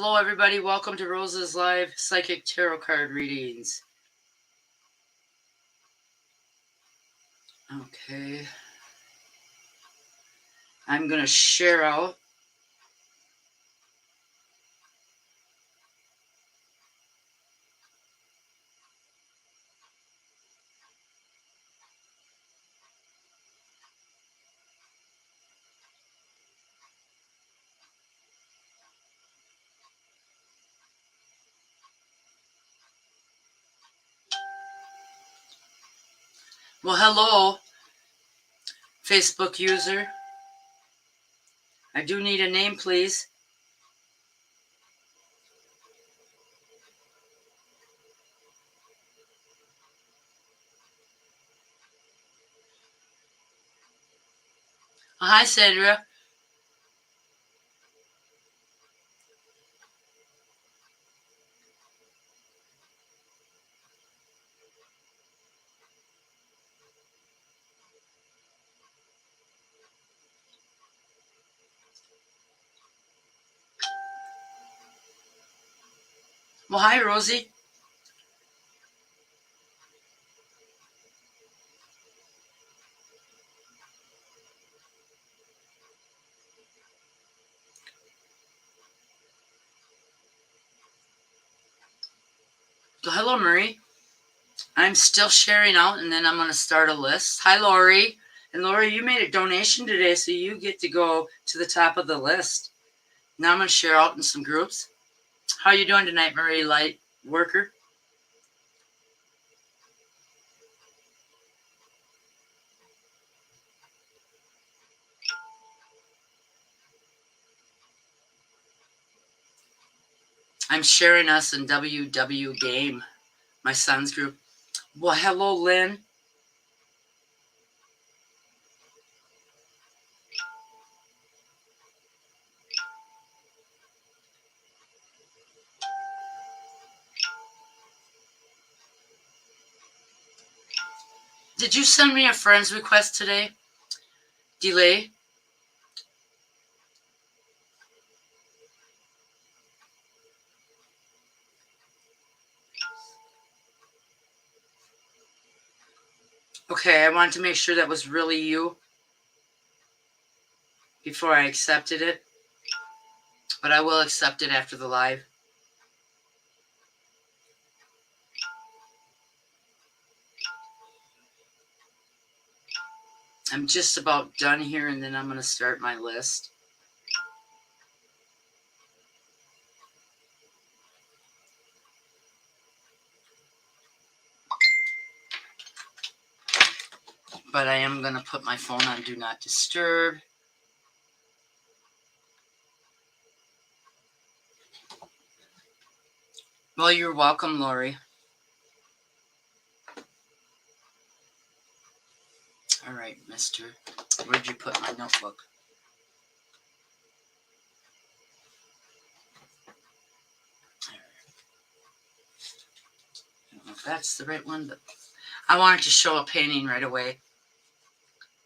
hello everybody. Welcome to Rosa's Live Psychic Tarot Card Readings. Okay. I'm going to share out. Well, hello, Facebook user. I do need a name, please. Hi, Sandra. Well, hi, Rosie. Well, hello, Marie. I'm still sharing out, and then I'm going to start a list. Hi, Lori. And Lori, you made a donation today, so you get to go to the top of the list. Now I'm going to share out in some groups. How are you doing tonight, Marie Light Worker? I'm sharing us in WW Game, my son's group. Well, hello, Lynn. Did you send me a friend's request today? Delay? Okay, I wanted to make sure that was really you before I accepted it. But I will accept it after the live. I'm just about done here, and then I'm going to start my list. But I am going to put my phone on Do Not Disturb. Well, you're welcome, Lori. All right, mister. Where'd you put my notebook? I don't know if that's the right one, but I wanted to show a painting right away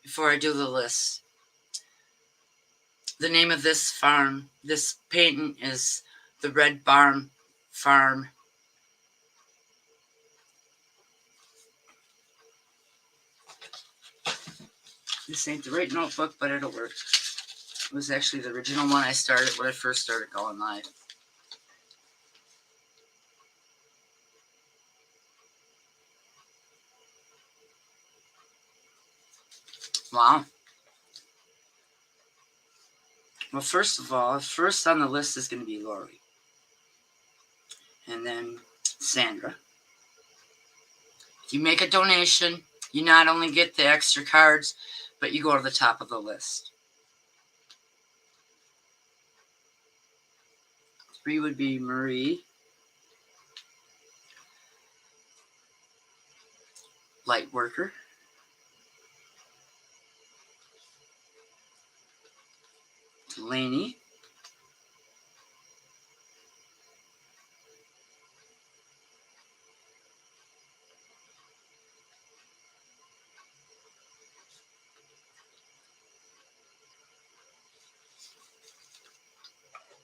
before I do the list. The name of this farm, this painting is the Red Barn Farm. This ain't the right notebook, but it'll work. It was actually the original one I started when I first started going live. Wow. Well, first of all, first on the list is going to be Lori. And then Sandra. If you make a donation, you not only get the extra cards, but you go to the top of the list. 3 would be Marie. Light Worker. Delaney.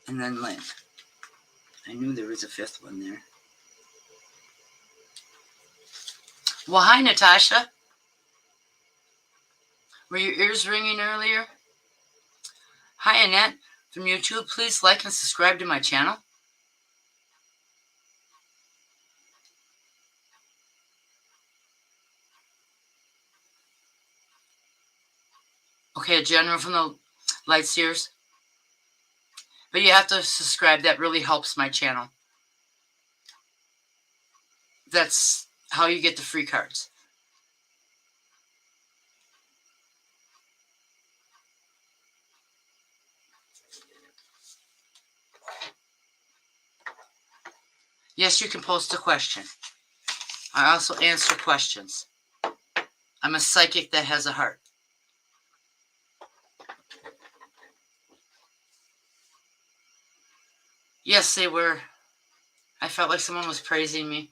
And then Lynn. I knew there was a fifth one there. Well, hi, Natasha. Were your ears ringing earlier? Hi, Annette from YouTube. Please like and subscribe to my channel. Okay, a general from the Lightseers. But you have to subscribe. That really helps my channel. That's how you get the free cards. Yes, you can post a question. I also answer questions. I'm a psychic that has a heart. Yes, they were. I felt like someone was praising me.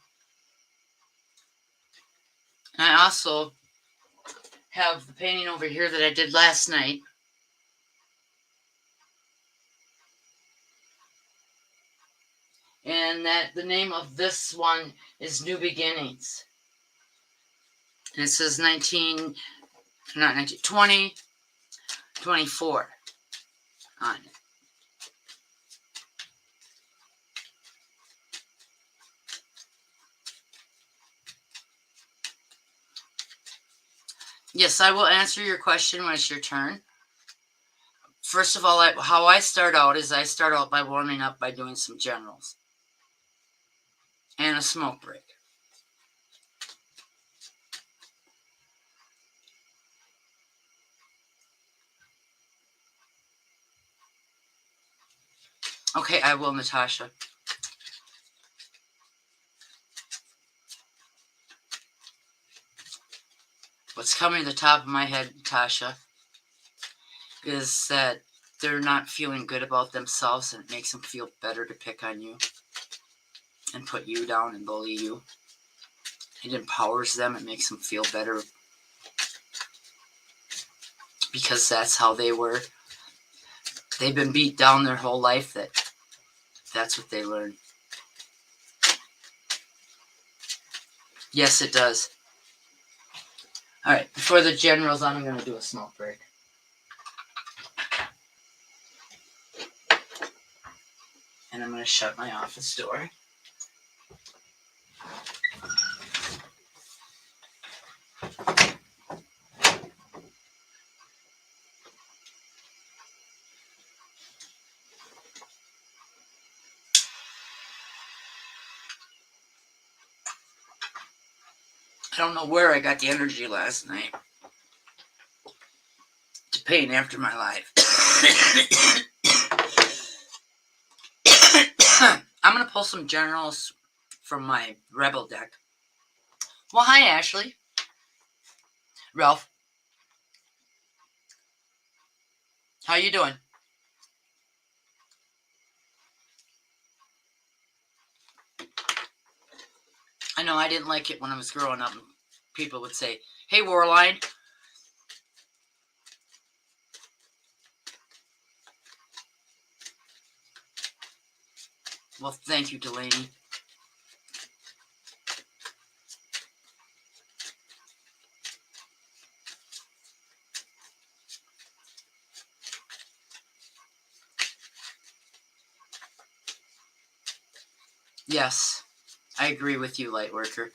And I also have the painting over here that I did last night. And that the name of this one is New Beginnings. And it says 2024 on it. Yes, I will answer your question when it's your turn. First of all, how I start out is I start out by warming up by doing some generals and a smoke break. Okay, I will, Natasha. What's coming to the top of my head, Natasha, is that they're not feeling good about themselves, and it makes them feel better to pick on you and put you down and bully you. It empowers them. It makes them feel better because that's how they were. They've been beat down their whole life. That's what they learn. Yes, it does. All right, before the general's on, I'm going to do a smoke break. And I'm going to shut my office door. I don't know where I got the energy last night to paint after my life. I'm going to pull some generals from my Rebel deck. Well, hi, Ashley. Ralph. How you doing? I know I didn't like it when I was growing up. People would say, hey, Warline. Well, thank you, Delaney. Yes, I agree with you, Lightworker.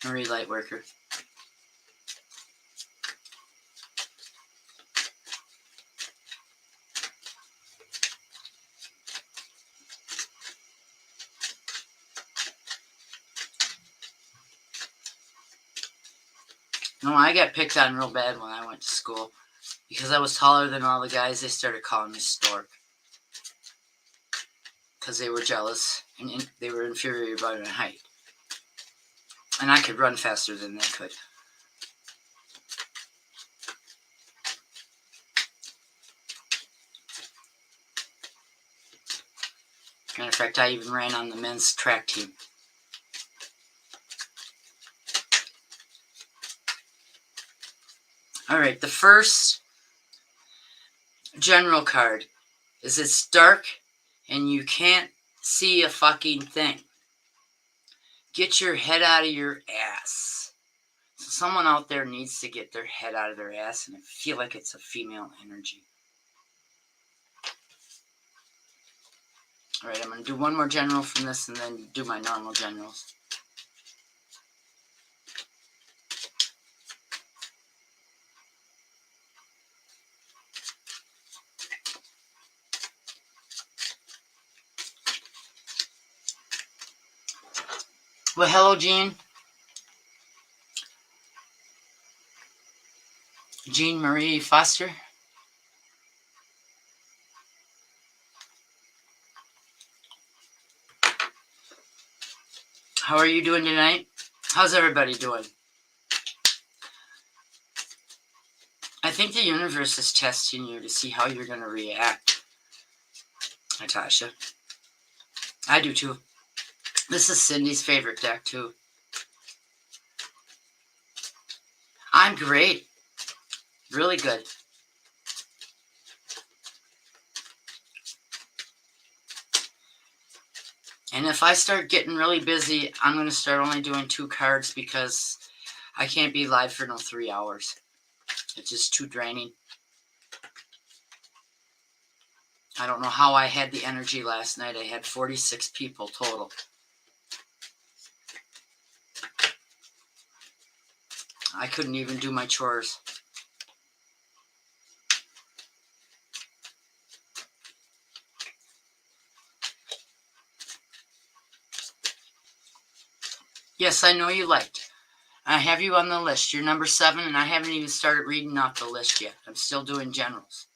Marie Lightworker. No, I got picked on real bad when I went to school. Because I was taller than all the guys, they started calling me Stork. Because they were jealous, and they were inferior by my height. And I could run faster than they could. Matter of fact, I even ran on the men's track team. Alright, the first general card is it's dark and you can't see a fucking thing. Get your head out of your ass. So someone out there needs to get their head out of their ass, and I feel like it's a female energy. All right, I'm going to do one more general from this and then do my normal generals. Well, hello, Jean. Jean Marie Foster. How are you doing tonight? How's everybody doing? I think the universe is testing you to see how you're going to react, Natasha. I do too. This is Cindy's favorite deck too. I'm great. Really good. And if I start getting really busy, I'm going to start only doing 2 cards because I can't be live for no 3 hours. It's just too draining. I don't know how I had the energy last night. I had 46 people total. I couldn't even do my chores. Yes, I know you liked. I have you on the list. You're number 7, and I haven't even started reading off the list yet. I'm still doing generals.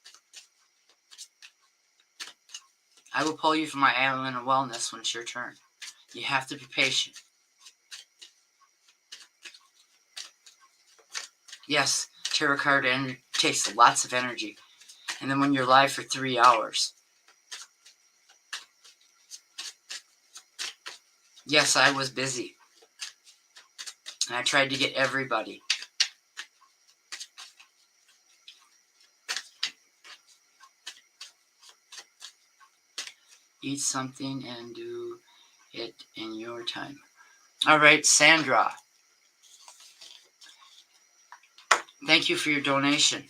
I will pull you from my island of wellness when it's your turn. You have to be patient. Yes, tarot card takes lots of energy. And then when you're live for 3 hours. Yes, I was busy. And I tried to get everybody. Eat something and do it in your time. All right, Sandra. Thank you for your donation.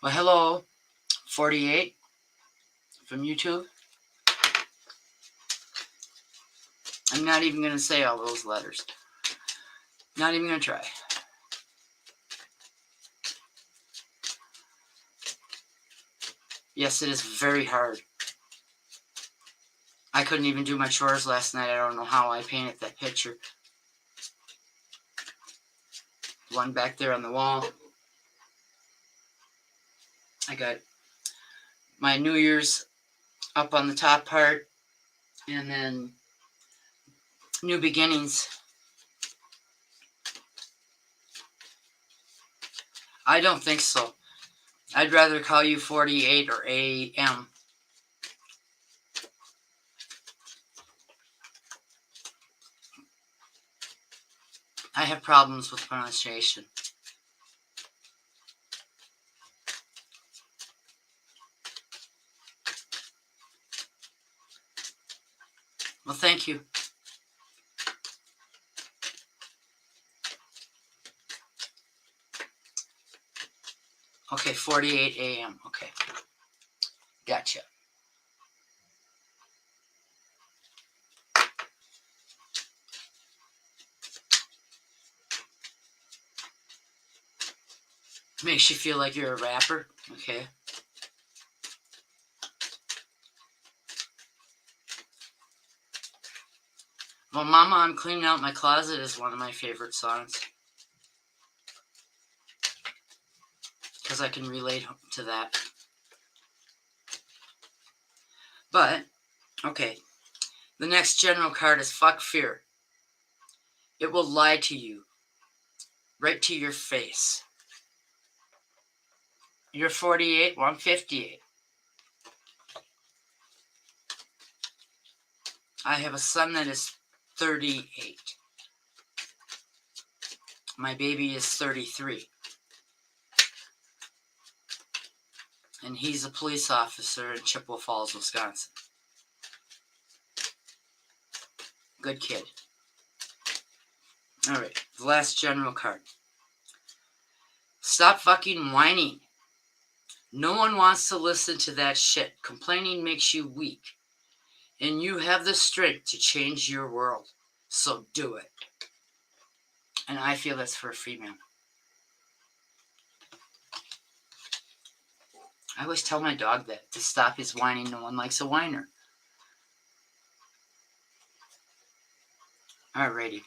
Well, hello, 48 from YouTube. I'm not even going to say all those letters. Not even going to try. Yes, it is very hard. I couldn't even do my chores last night. I don't know how I painted that picture. One back there on the wall. I got my New Year's up on the top part. And then New Beginnings. I don't think so. I'd rather call you 48 or AM. I have problems with pronunciation. Well, thank you. Okay, 48 AM. Okay. Gotcha. Makes you feel like you're a rapper. Okay. Well, Mama, I'm Cleaning Out My Closet is one of my favorite songs. Because I can relate to that. But, okay. The next general card is Fuck Fear. It will lie to you. Right to your face. You're 48, well, I'm 58. I have a son that is 38. My baby is 33. And he's a police officer in Chippewa Falls, Wisconsin. Good kid. Alright, the last general card. Stop fucking whining. No one wants to listen to that shit. Complaining makes you weak. And you have the strength to change your world. So do it. And I feel that's for a female. I always tell my dog that, to stop his whining. No one likes a whiner. Alrighty.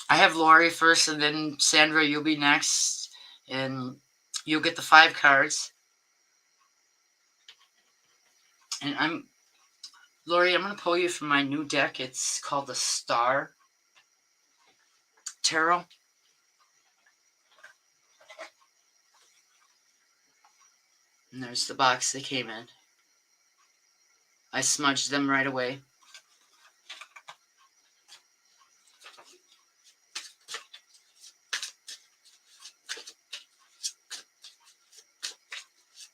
I have Lori first, and then Sandra, you'll be next. And you'll get the 5 cards. And Lori, I'm going to pull you from my new deck. It's called the Star Tarot. And there's the box they came in. I smudged them right away.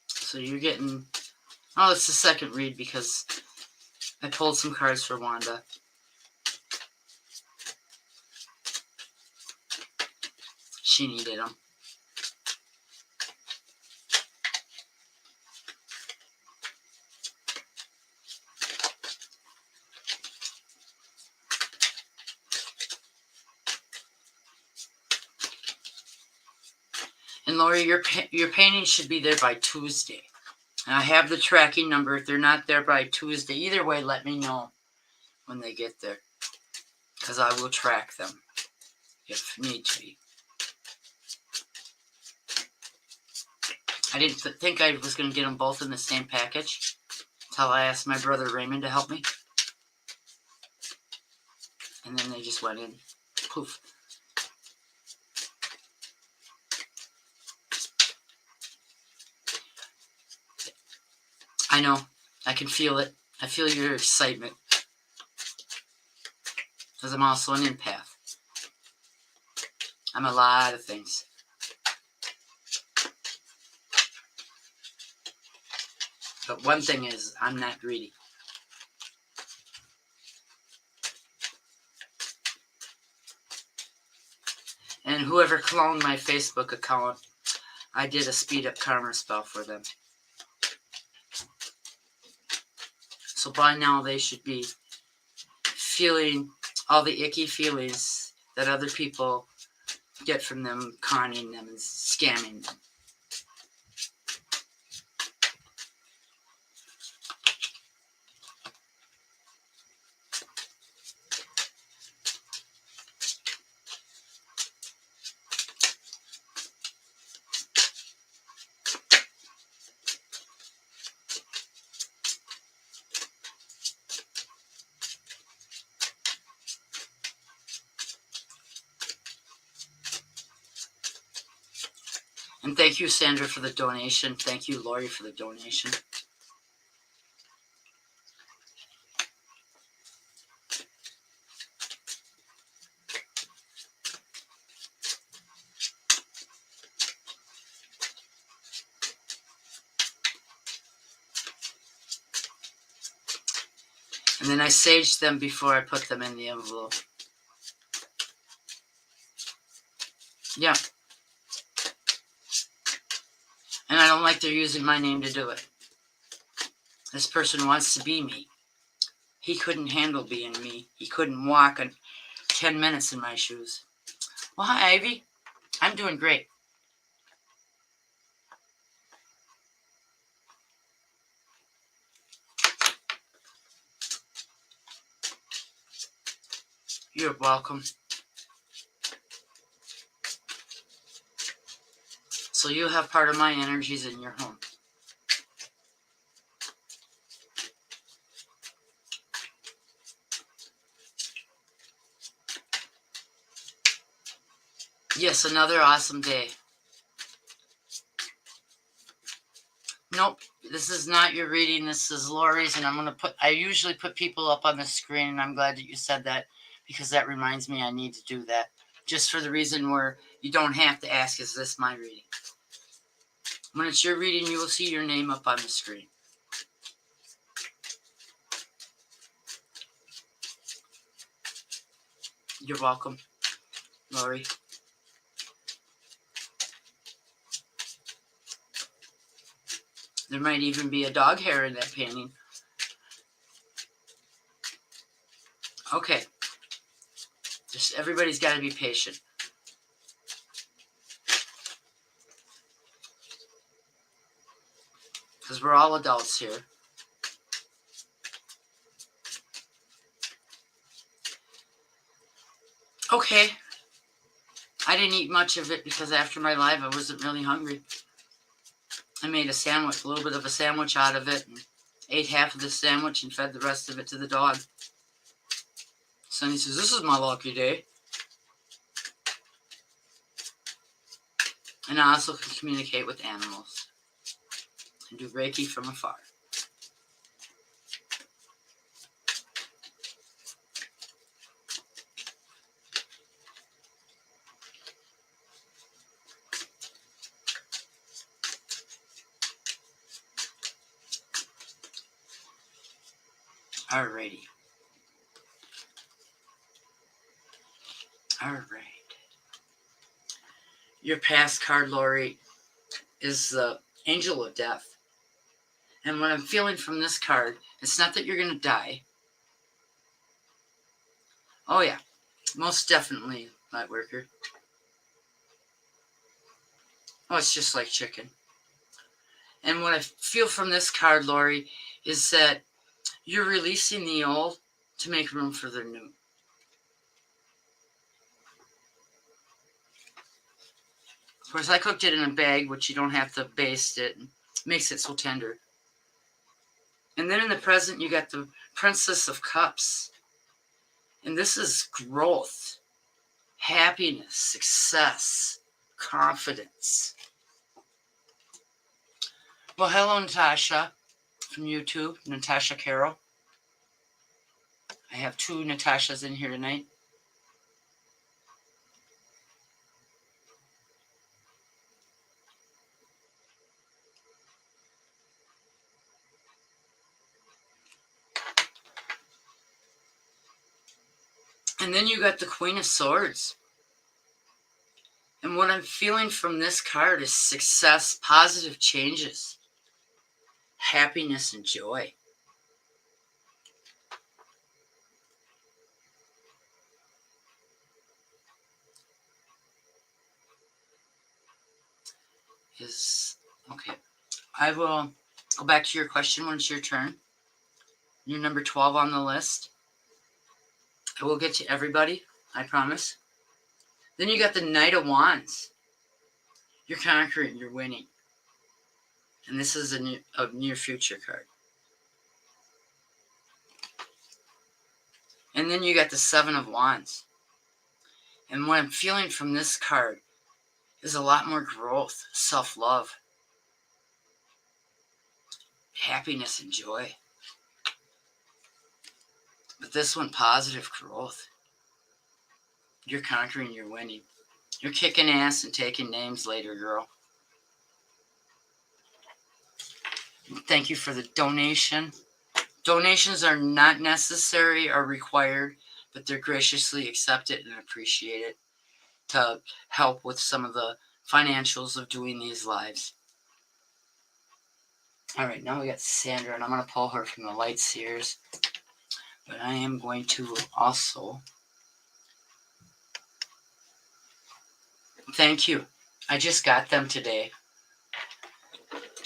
So you're getting... Oh, it's the second read because I pulled some cards for Wanda. She needed them. And Lori, your painting should be there by Tuesday. And I have the tracking number. If they're not there by Tuesday, either way, let me know when they get there. Because I will track them if need to be. I didn't think I was going to get them both in the same package until I asked my brother Raymond to help me. And then they just went in. Poof. I know. I can feel it. I feel your excitement. Because I'm also an empath. I'm a lot of things. But one thing is, I'm not greedy. And whoever cloned my Facebook account, I did a speed up karma spell for them. So by now they should be feeling all the icky feelings that other people get from them conning them and scamming them. And thank you, Sandra, for the donation. Thank you, Lori, for the donation. And then I saged them before I put them in the envelope. Yeah. And I don't like they're using my name to do it. This person wants to be me. He couldn't handle being me. He couldn't walk 10 minutes in my shoes. Well, hi, Ivy. I'm doing great. You're welcome. So you have part of my energies in your home. Yes, another awesome day. Nope, this is not your reading. This is Lori's, and I usually put people up on the screen, and I'm glad that you said that because that reminds me I need to do that. just for the reason where you don't have to ask, is this my reading? When it's your reading, you will see your name up on the screen. You're welcome, Lori. There might even be a dog hair in that painting. Okay. Just everybody's got to be patient. Because we're all adults here. Okay. I didn't eat much of it because after my live, I wasn't really hungry. I made a sandwich, a little bit of a sandwich out of it, and ate half of the sandwich and fed the rest of it to the dog. Sonny says, this is my lucky day. And I also can communicate with animals and do Reiki from afar. Alrighty. Alright. Your past card, Lori, is the Angel of Death. And what I'm feeling from this card, it's not that you're going to die. Oh yeah, most definitely, Lightworker. Oh, it's just like chicken. And what I feel from this card, Lori, is that you're releasing the old to make room for the new. Of course, I cooked it in a bag, which you don't have to baste it. And makes it so tender. And then in the present, you got the Princess of Cups. And this is growth, happiness, success, confidence. Well, hello, Natasha from YouTube, Natasha Carroll. I have 2 Natashas in here tonight. And then you got the Queen of Swords. And what I'm feeling from this card is success, positive changes, happiness, and joy. Okay. I will go back to your question when it's your turn. You're number 12 on the list. I will get to everybody, I promise. Then you got the Knight of Wands. You're conquering, you're winning. And this is a near future card. And then you got the 7 of Wands. And what I'm feeling from this card is a lot more growth, self-love, happiness, and joy. But this one, positive growth. You're conquering, you're winning. You're kicking ass and taking names later, girl. Thank you for the donation. Donations are not necessary or required, but they're graciously accepted and appreciated to help with some of the financials of doing these lives. All right, now we got Sandra, and I'm going to pull her from the Light Seers. But I am going to also... Thank you. I just got them today.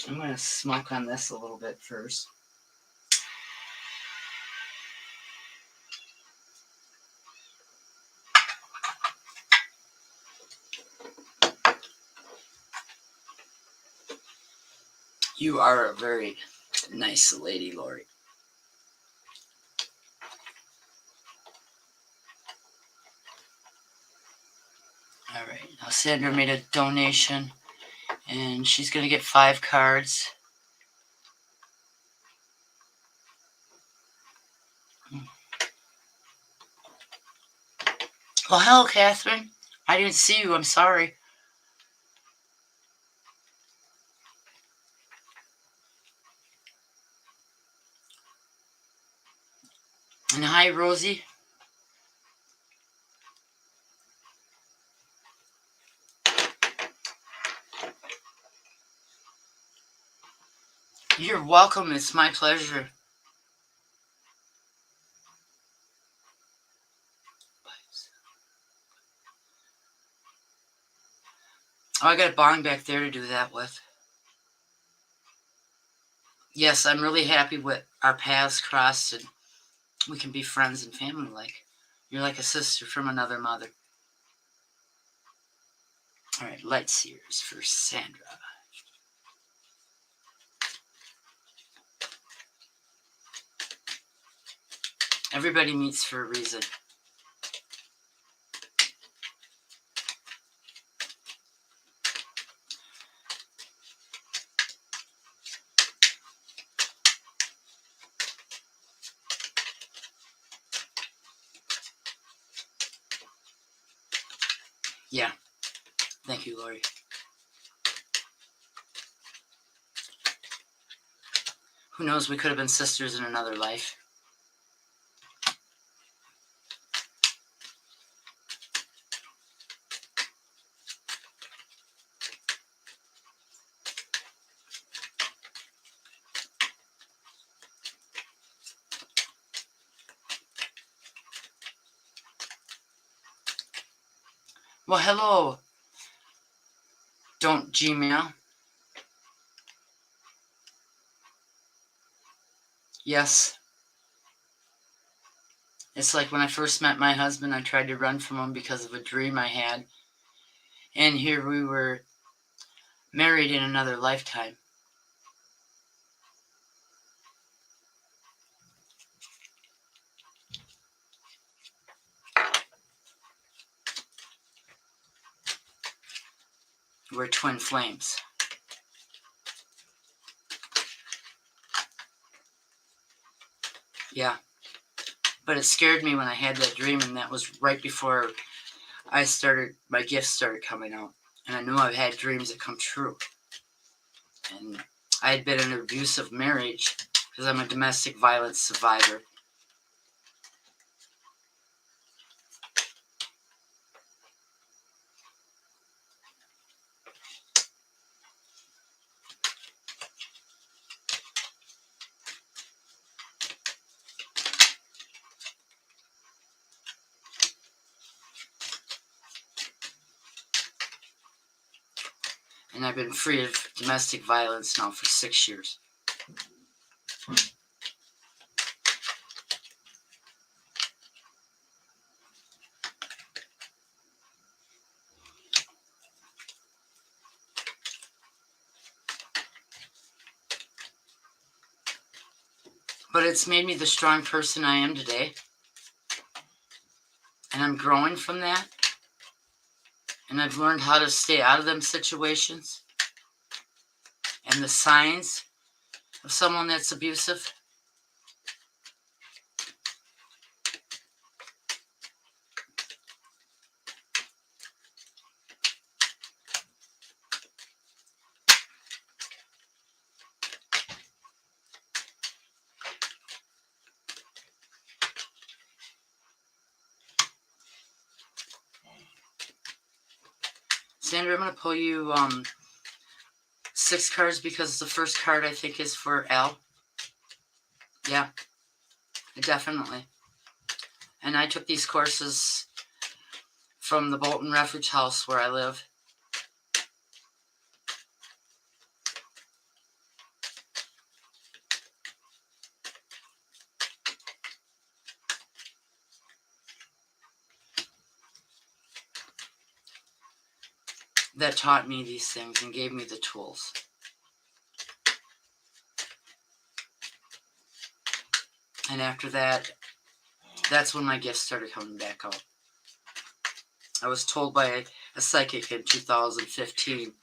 I'm going to smoke on this a little bit first. You are a very nice lady, Lori. All right, now Sandra made a donation, and she's going to get 5 cards. Well, hello, Catherine. I didn't see you. I'm sorry. And hi, Rosie. You're welcome. It's my pleasure. Oh, I got a bong back there to do that with. Yes, I'm really happy with our paths crossed and we can be friends and family like. You're like a sister from another mother. All right, light seers for Sandra. Everybody meets for a reason. Yeah. Thank you, Lori. Who knows? We could have been sisters in another life. Well, hello. Don't Gmail. Yes. It's like when I first met my husband, I tried to run from him because of a dream I had. And here we were married in another lifetime. We're twin flames. Yeah. But it scared me when I had that dream, and that was right before my gifts started coming out. And I knew I've had dreams that come true. And I had been in an abusive marriage because I'm a domestic violence survivor. And I've been free of domestic violence now for 6 years. But it's made me the strong person I am today. And I'm growing from that. And I've learned how to stay out of them situations. And the signs of someone that's abusive. Sandra, I'm going to pull you 6 cards because the first card I think is for Al. Yeah, definitely. And I took these courses from the Bolton Refuge House where I live. That taught me these things and gave me the tools. And after that, that's when my gifts started coming back out. I was told by a psychic in 2015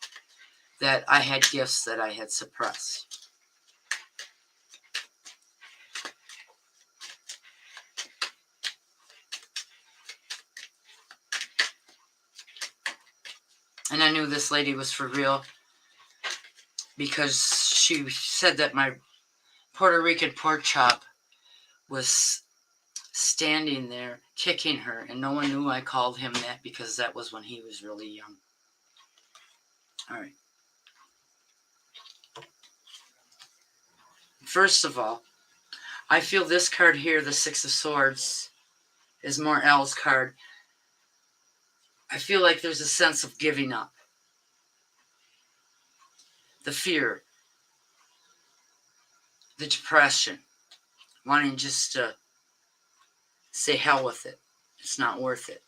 that I had gifts that I had suppressed. And I knew this lady was for real because she said that my Puerto Rican pork chop was standing there kicking her, and no one knew I called him that because that was when he was really young. All right. First of all, I feel this card here, the Six of Swords, is more L's card. I feel like there's a sense of giving up. The fear. The depression. Wanting just to say hell with it. It's not worth it.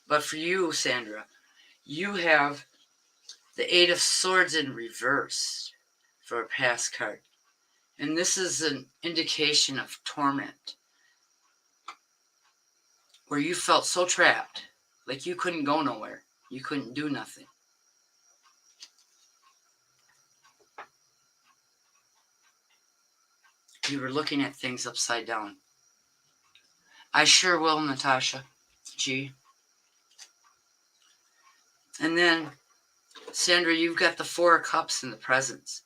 But for you, Sandra, you have the Eight of Swords in reverse for a past card. And this is an indication of torment. Where you felt so trapped, like you couldn't go nowhere. You couldn't do nothing. You were looking at things upside down. I sure will, Natasha G. And then, Sandra, you've got the Four of Cups in the presence.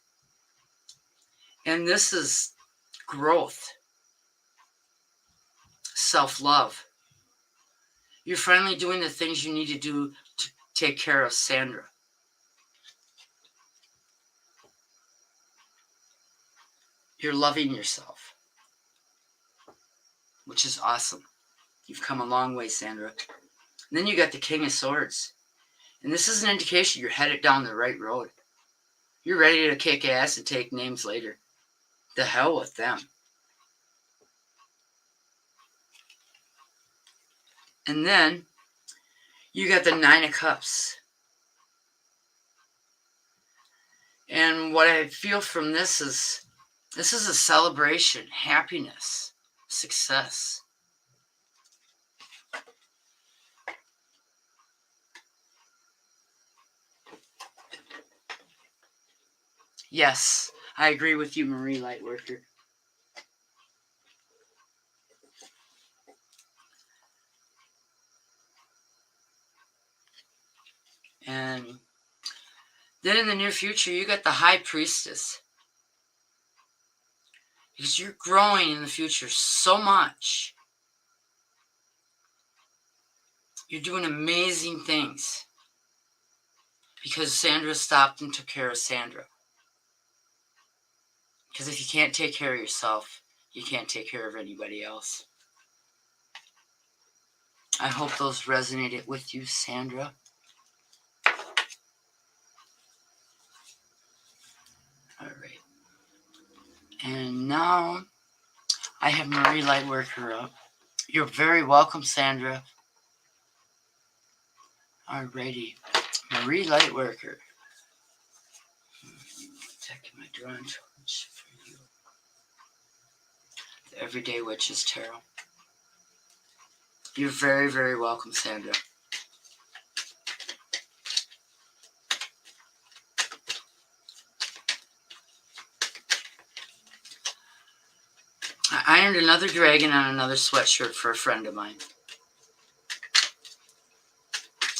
And this is growth. Self-love. You're finally doing the things you need to do to take care of Sandra. You're loving yourself, which is awesome. You've come a long way, Sandra. And then you got the King of Swords. And this is an indication you're headed down the right road. You're ready to kick ass and take names later. The hell with them. And then you got the Nine of Cups. And what I feel from this is a celebration, happiness, success. Yes, I agree with you, Marie Lightworker. And then in the near future, you got the High Priestess. Because you're growing in the future so much. You're doing amazing things. Because Sandra stopped and took care of Sandra. Because if you can't take care of yourself, you can't take care of anybody else. I hope those resonated with you, Sandra. All right. And now I have Marie Lightworker up. You're very welcome, Sandra. Alrighty. Marie Lightworker. Taking my drawing tools for you. The Everyday Witches Tarot. You're very, very welcome, Sandra. I ironed another dragon on another sweatshirt for a friend of mine.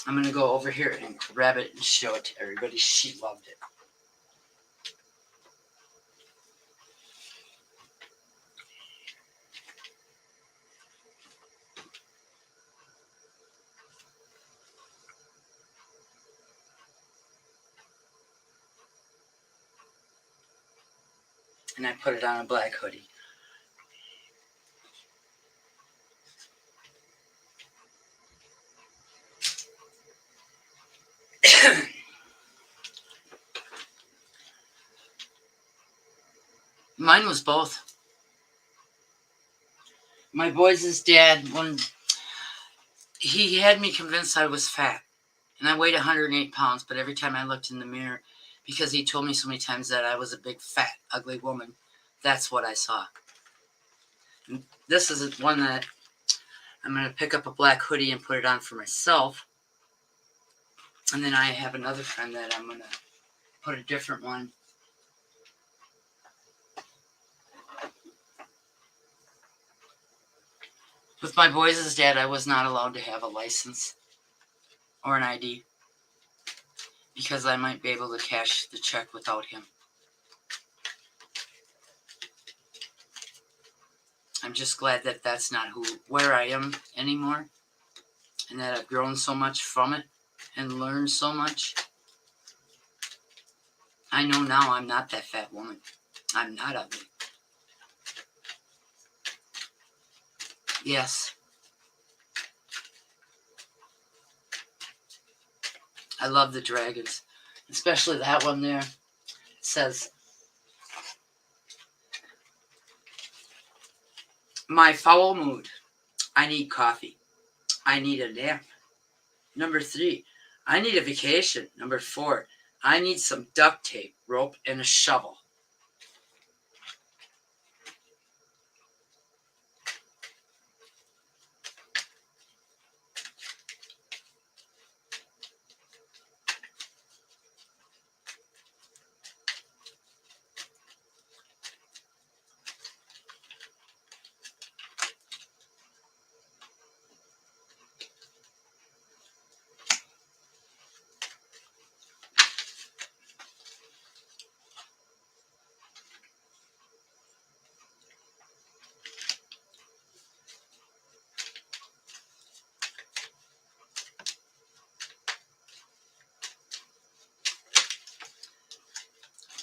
I'm going to go over here and grab it and show it to everybody. She loved it. And I put it on a black hoodie. Mine was both. My boys' dad, when he had me convinced I was fat. And I weighed 108 pounds, but every time I looked in the mirror, because he told me so many times that I was a big, fat, ugly woman, that's what I saw. And this is one that I'm going to pick up a black hoodie and put it on for myself. And then I have another friend that I'm going to put a different one. With my boys' dad, I was not allowed to have a license or an ID because I might be able to cash the check without him. I'm just glad that that's not where I am anymore, and that I've grown so much from it and learned so much. I know now I'm not that fat woman. I'm not ugly. Yes. I love the dragons, especially that one there. It says, my foul mood. I need coffee. I need a nap. Number 3, I need a vacation. Number 4, I need some duct tape, rope, and a shovel.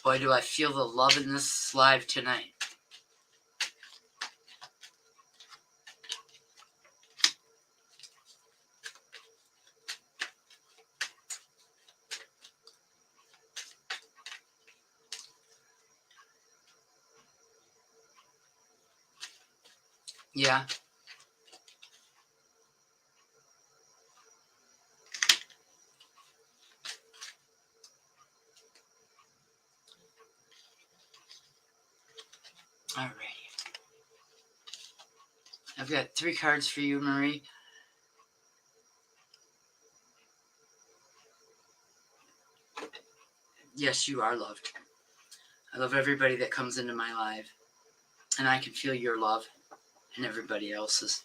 Boy, do I feel the love in this live tonight. Yeah. Alrighty. I've got 3 cards for you, Marie. Yes, you are loved. I love everybody that comes into my life, and I can feel your love and everybody else's.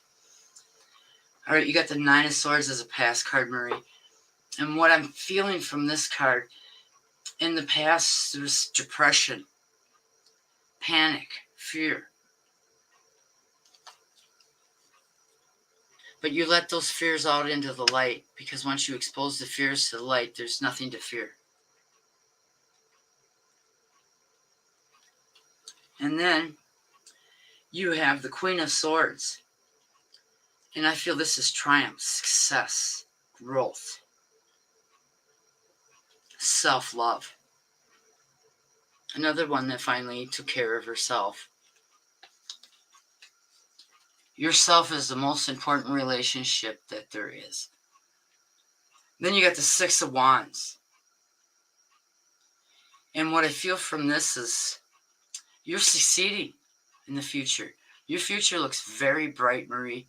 All right, you got the 9 of Swords as a past card, Marie. And what I'm feeling from this card, in the past, there was depression, panic, fear. But you let those fears out into the light, because once you expose the fears to the light, there's nothing to fear. And then you have the Queen of Swords. And I feel this is triumph, success, growth, self-love. Another one that finally took care of herself. Yourself is the most important relationship that there is. Then you got the 6 of Wands. And what I feel from this is you're succeeding in the future. Your future looks very bright, Marie.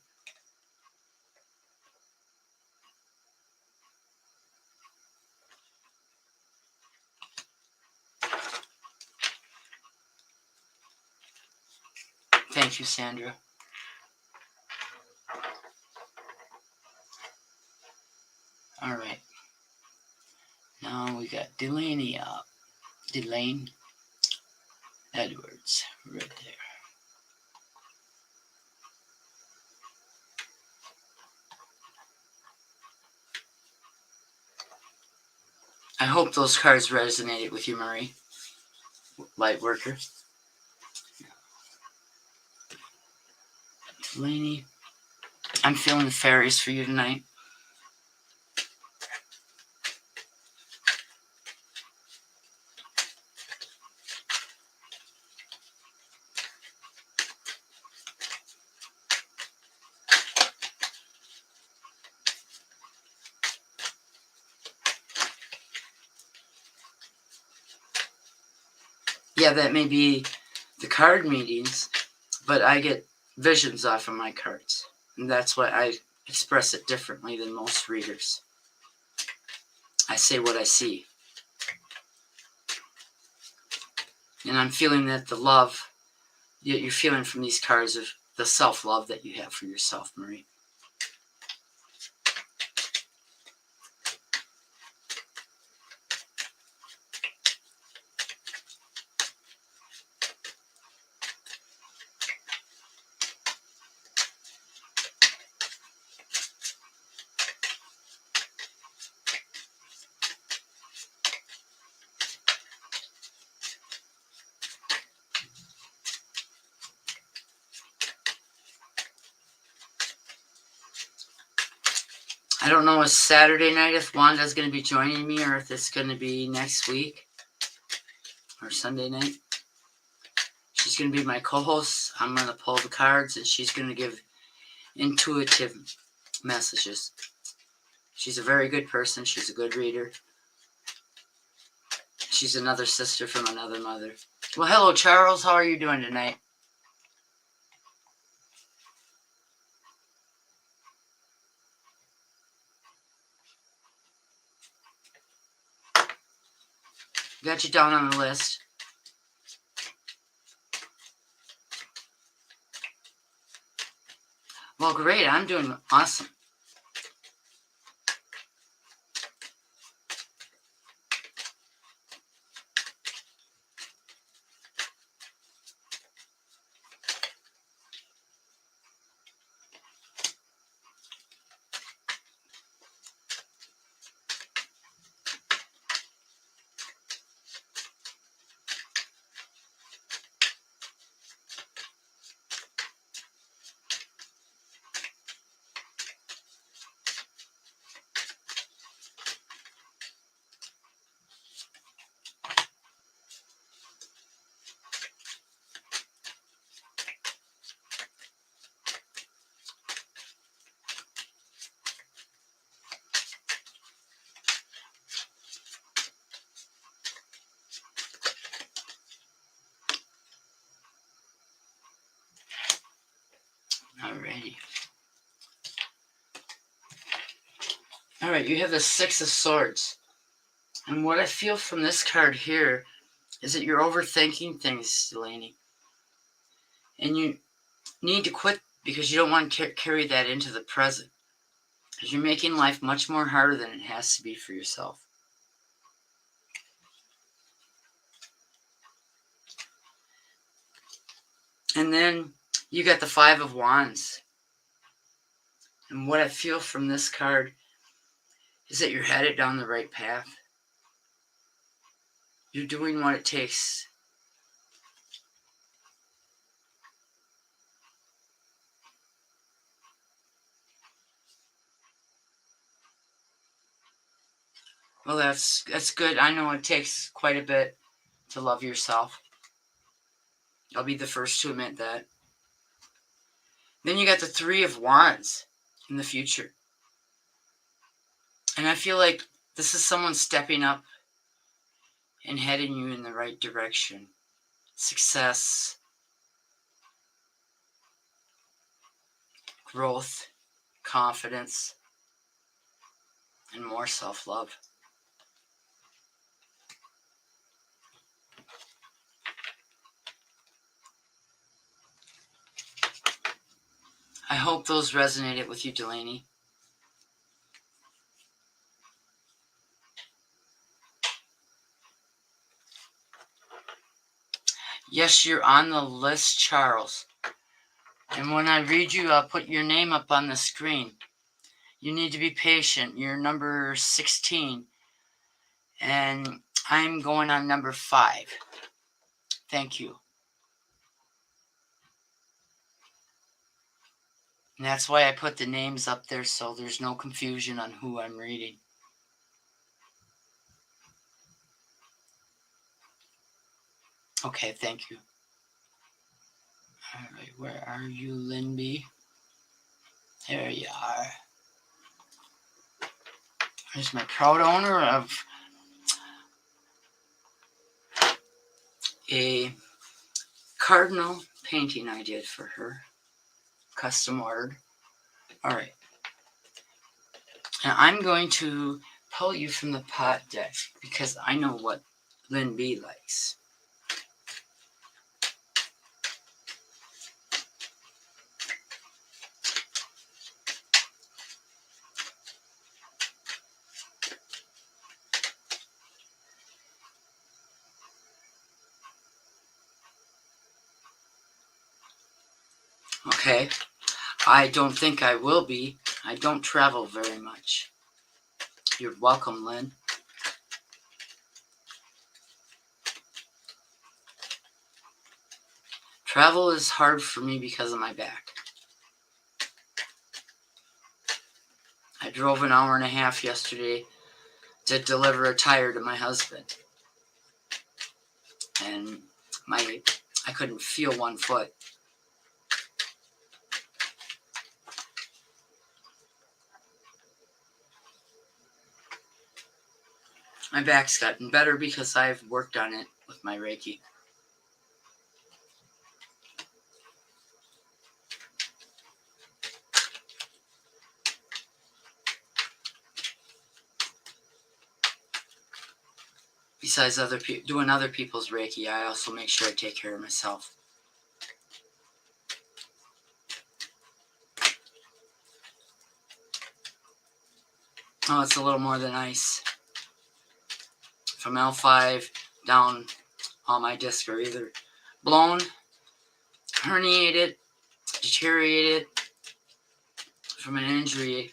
Thank you, Sandra. All right. Now we got Delaney up. Delane Edwards right there. I hope those cards resonated with you, Marie. Light worker. Delaney. I'm feeling fairies for you tonight. Yeah, that may be the card meetings, but I get visions off of my cards. And that's why I express it differently than most readers. I say what I see. And I'm feeling that the love that you're feeling from these cards the self-love that you have for yourself, Marie. I don't know, it's Saturday night if Wanda's going to be joining me or if it's going to be next week or Sunday night. She's going to be my co-host. I'm going to pull the cards and she's going to give intuitive messages. She's a very good person. She's a good reader. She's another sister from another mother. Well, hello, Charles. How are you doing tonight? Got you down on the list. Well, great. I'm doing awesome. Alrighty. Alright, you have the Six of Swords. And what I feel from this card here is that you're overthinking things, Delaney. And you need to quit because you don't want to carry that into the present. Because you're making life much more harder than it has to be for yourself. And then you got the Five of Wands. And what I feel from this card is that you're headed down the right path. You're doing what it takes. Well, that's good. I know it takes quite a bit to love yourself. I'll be the first to admit that. Then you got the Three of Wands in the future. And I feel like this is someone stepping up and heading you in the right direction. Success, growth, confidence, and more self-love. I hope those resonated with you, Delaney. Yes, you're on the list, Charles. And when I read you, I'll put your name up on the screen. You need to be patient. You're number 16. And I'm going on number 5. Thank you. And that's why I put the names up there so there's no confusion on who I'm reading. Okay, thank you. All right, where are you, Linby? There you are. There's my proud owner of a cardinal painting I did for her. Custom ordered. All right. Now I'm going to pull you from the pot deck because I know what Lynn B likes. Okay. I don't think I will be. I don't travel very much. You're welcome, Lynn. Travel is hard for me because of my back. I drove an hour and a half yesterday to deliver a tire to my husband. And I couldn't feel one foot. My back's gotten better because I've worked on it with my Reiki. Besides doing other people's Reiki, I also make sure I take care of myself. Oh, it's a little more than ice. From L5 down, all my discs are either blown, herniated, deteriorated from an injury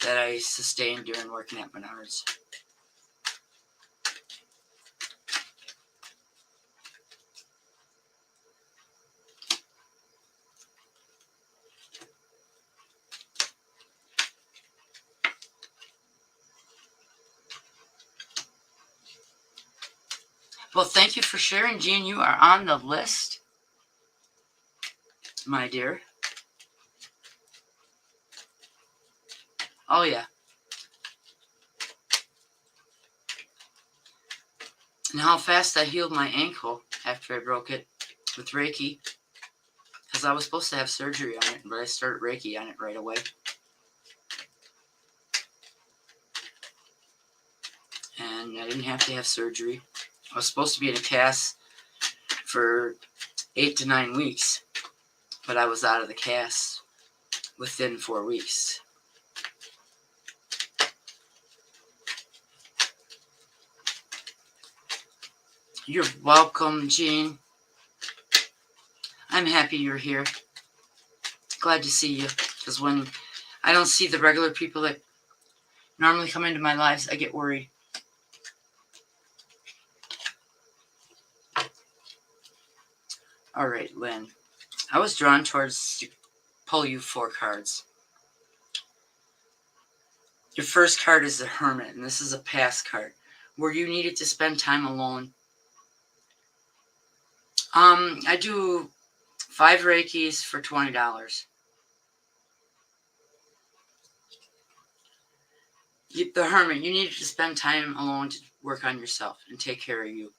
that I sustained during working at Menards. Well, thank you for sharing, Jean. You are on the list, my dear. Oh, yeah. And how fast I healed my ankle after I broke it with Reiki. Because I was supposed to have surgery on it, but I started Reiki on it right away. And I didn't have to have surgery. I was supposed to be in a cast for 8 to 9 weeks, but I was out of the cast within 4 weeks. You're welcome, Jean. I'm happy you're here. Glad to see you, because when I don't see the regular people that normally come into my lives, I get worried. All right, Lynn. I was drawn towards to pull you 4 cards. Your first card is the Hermit, and this is a past card where you needed to spend time alone. I do 5 Reikis for $20. The Hermit, you needed to spend time alone to work on yourself and take care of you.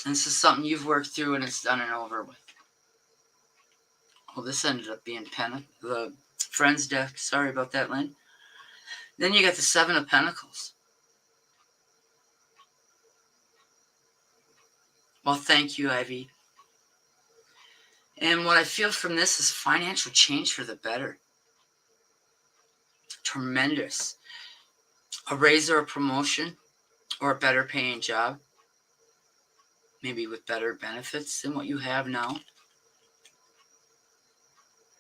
And this is something you've worked through and it's done and over with. Well, this ended up being the Friends deck. Sorry about that, Lynn. Then you got the 7 of Pentacles. Well, thank you, Ivy. And what I feel from this is financial change for the better. Tremendous. A raise or a promotion or a better paying job. Maybe with better benefits than what you have now.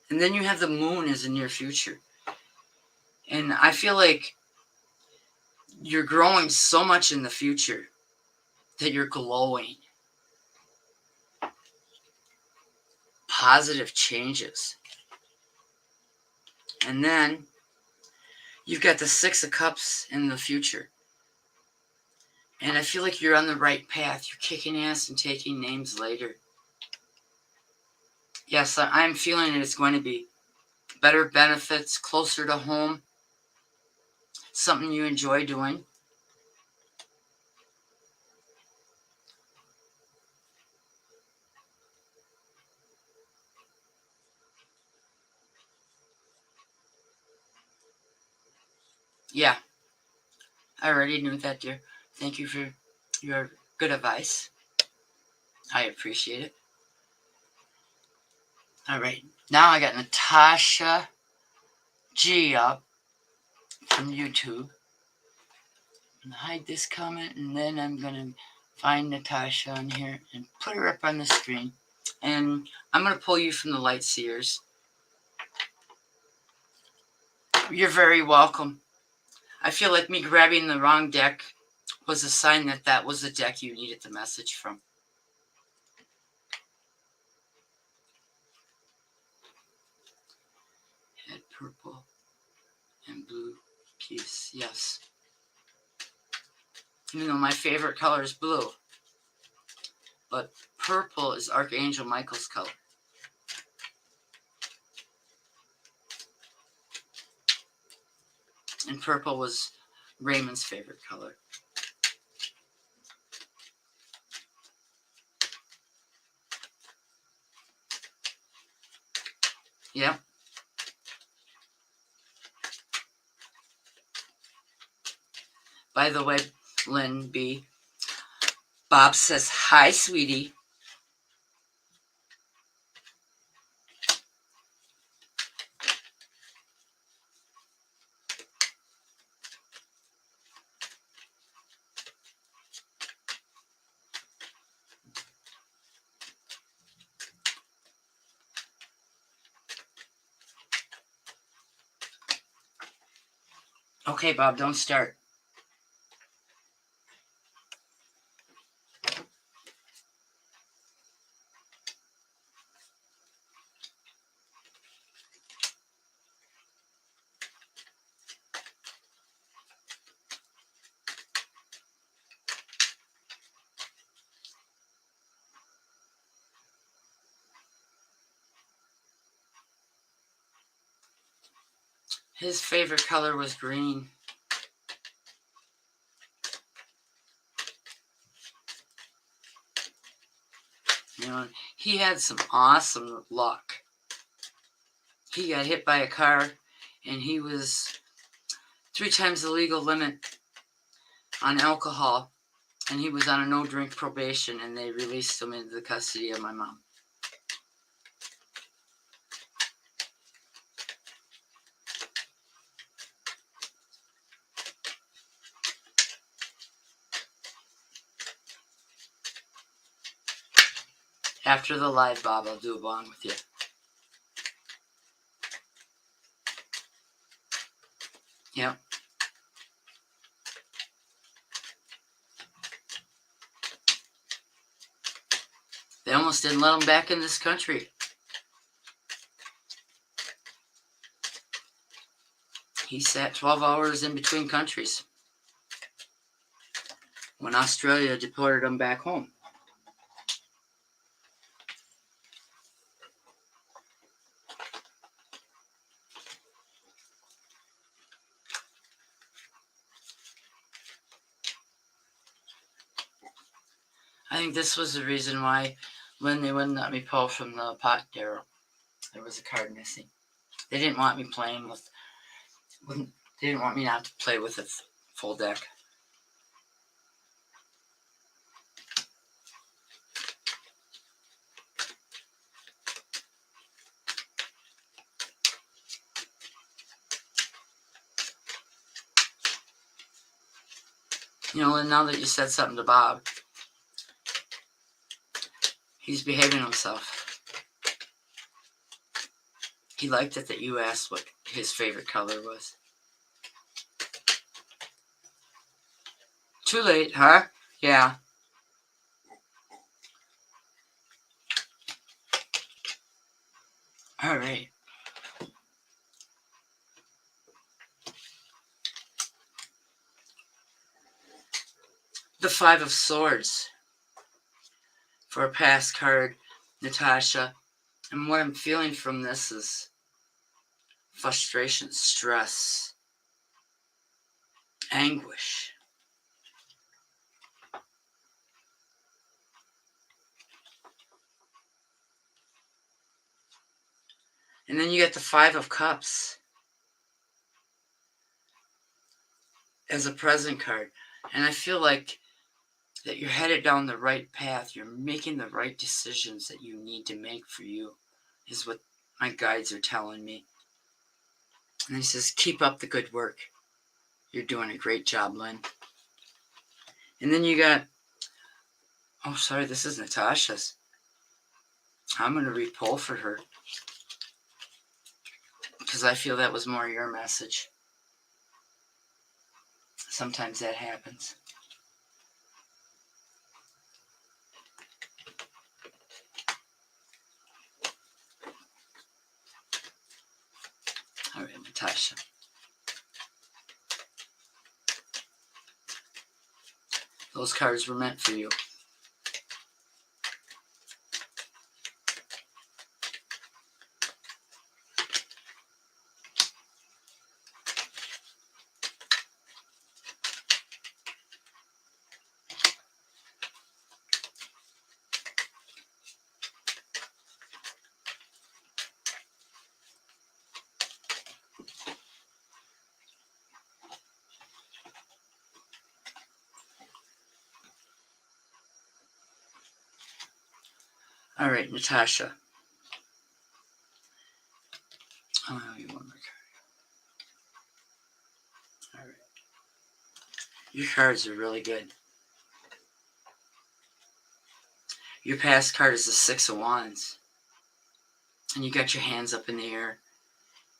And then you have the Moon as a near future. And I feel like you're growing so much in the future that you're glowing. Positive changes. And then you've got the 6 of Cups in the future. And I feel like you're on the right path. You're kicking ass and taking names later. Yes, I'm feeling it's going to be better benefits, closer to home. Something you enjoy doing. Yeah, I already knew that, dear. Thank you for your good advice. I appreciate it. All right, now I got Natasha G up from YouTube. I'm gonna hide this comment, and then I'm gonna find Natasha on here and put her up on the screen. And I'm going to pull you from the Light Seers. You're very welcome. I feel like me grabbing the wrong deck was a sign that that was the deck you needed the message from. Head purple and blue piece, yes. Even though my favorite color is blue. But purple is Archangel Michael's color. And purple was Raymond's favorite color. Yep. By the way, Lynn B. Bob says, hi, sweetie. Okay, Bob, don't start. His favorite color was green. You know, he had some awesome luck. He got hit by a car, and he was 3 times the legal limit on alcohol, and he was on a no-drink probation, and they released him into the custody of my mom. After the live, Bob, I'll do a bong with you. Yep. They almost didn't let him back in this country. He sat 12 hours in between countries when Australia deported him back home. I think this was the reason why when they wouldn't let me pull from the pot barrel, there was a card missing. They didn't want me playing with, they didn't want me not to play with a full deck. You know, and now that you said something to Bob, he's behaving himself. He liked it that you asked what his favorite color was. Too late, huh? Yeah. All right. The 5 of Swords for a past card, Natasha. And what I'm feeling from this is frustration, stress, anguish. And then you get the 5 of Cups as a present card. And I feel like that you're headed down the right path. You're making the right decisions that you need to make for you, is what my guides are telling me. And he says, keep up the good work. You're doing a great job, Lynn. And then you got, oh, sorry, this is Natasha's. I'm going to re-pull for her because I feel that was more your message. Sometimes that happens. All right, Natasha. Those cards were meant for you. All right, Natasha. I'll have you one more card. All right. Your cards are really good. Your past card is the Six of Wands. And you got your hands up in the air.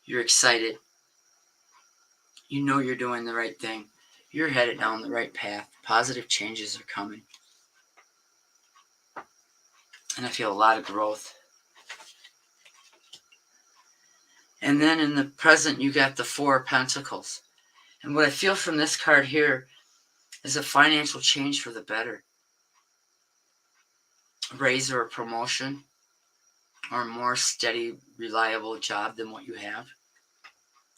You're excited. You know you're doing the right thing. You're headed down the right path. Positive changes are coming. And I feel a lot of growth. And then in the present, you got the Four of Pentacles. And what I feel from this card here is a financial change for the better. A raise or a promotion, or a more steady, reliable job than what you have,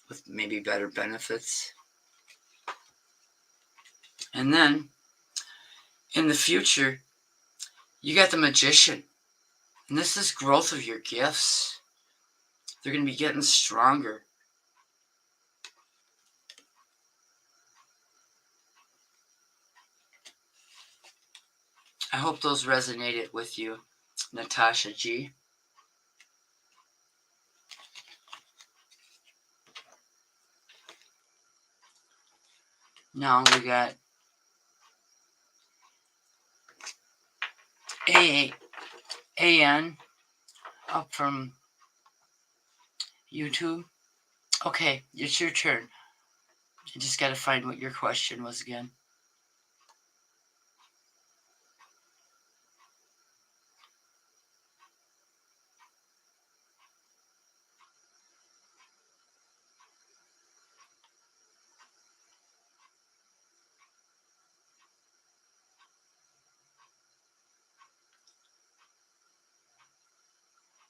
with maybe better benefits. And then, in the future, you got the Magician. And this is growth of your gifts. They're going to be getting stronger. I hope those resonated with you, Natasha G. Now we got AN up from YouTube. Okay, it's your turn. I just got to find what your question was again.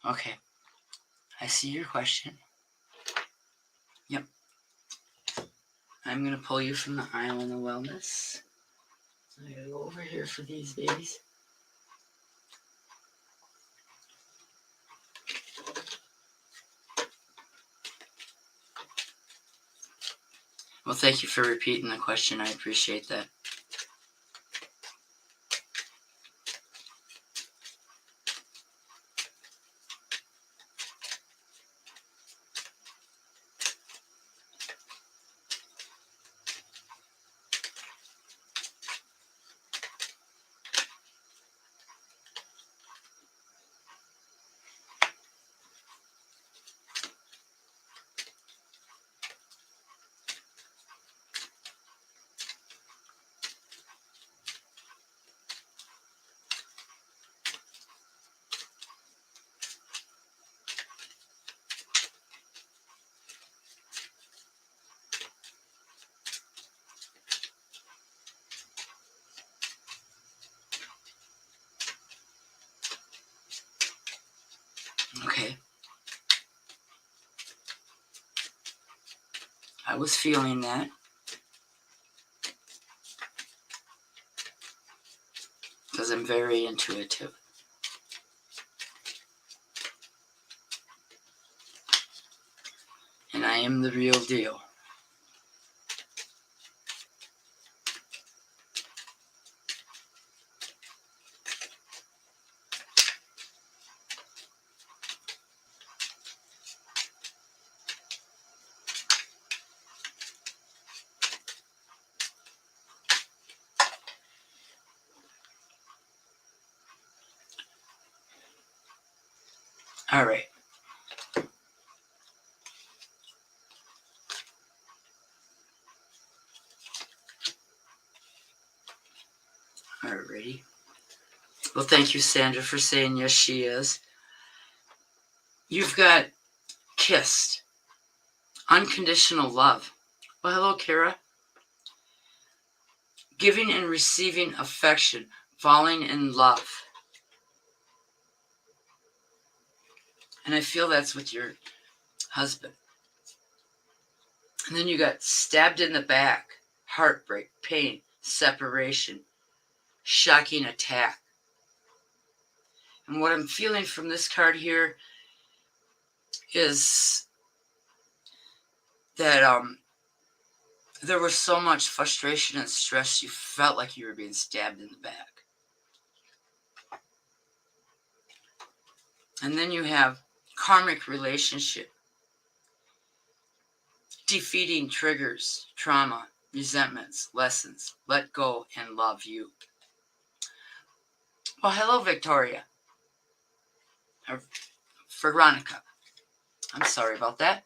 Okay, I see your question. Yep. I'm going to pull you from the Island of Wellness. I gotta go over here for these babies. Well, thank you for repeating the question. I appreciate that. Okay. I was feeling that. Because I'm very intuitive. And I am the real deal. All right. Alrighty. Well, thank you, Sandra, for saying yes, she is. You've got kissed. Unconditional love. Well, hello, Kara. Giving and receiving affection. Falling in love. And I feel that's with your husband. And then you got stabbed in the back. Heartbreak, pain, separation, shocking attack. And what I'm feeling from this card here is that there was so much frustration and stress you felt like you were being stabbed in the back. And then you have karmic relationship, defeating triggers, trauma, resentments, lessons, let go and love you. Well, hello, Victoria. Veronica. I'm sorry about that.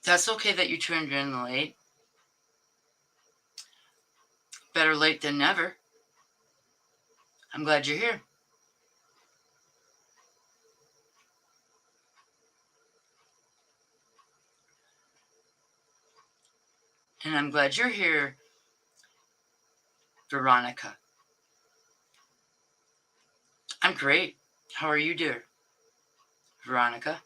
That's okay that you turned in late. Better late than never. I'm glad you're here. And I'm glad you're here, Veronica. I'm great. How are you, dear? Veronica?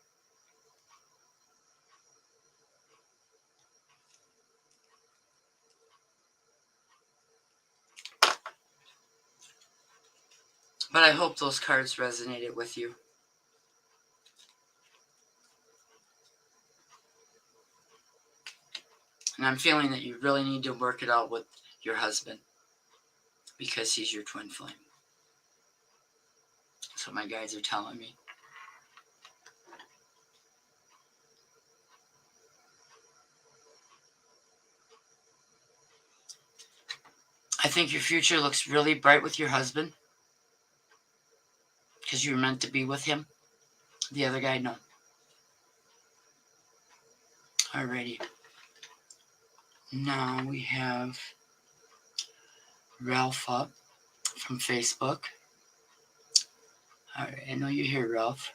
But I hope those cards resonated with you. And I'm feeling that you really need to work it out with your husband because he's your twin flame. That's what my guides are telling me. I think your future looks really bright with your husband because you were meant to be with him. The other guy, no. Alrighty. Now we have Ralph up from Facebook. Alright, I know you're here, Ralph.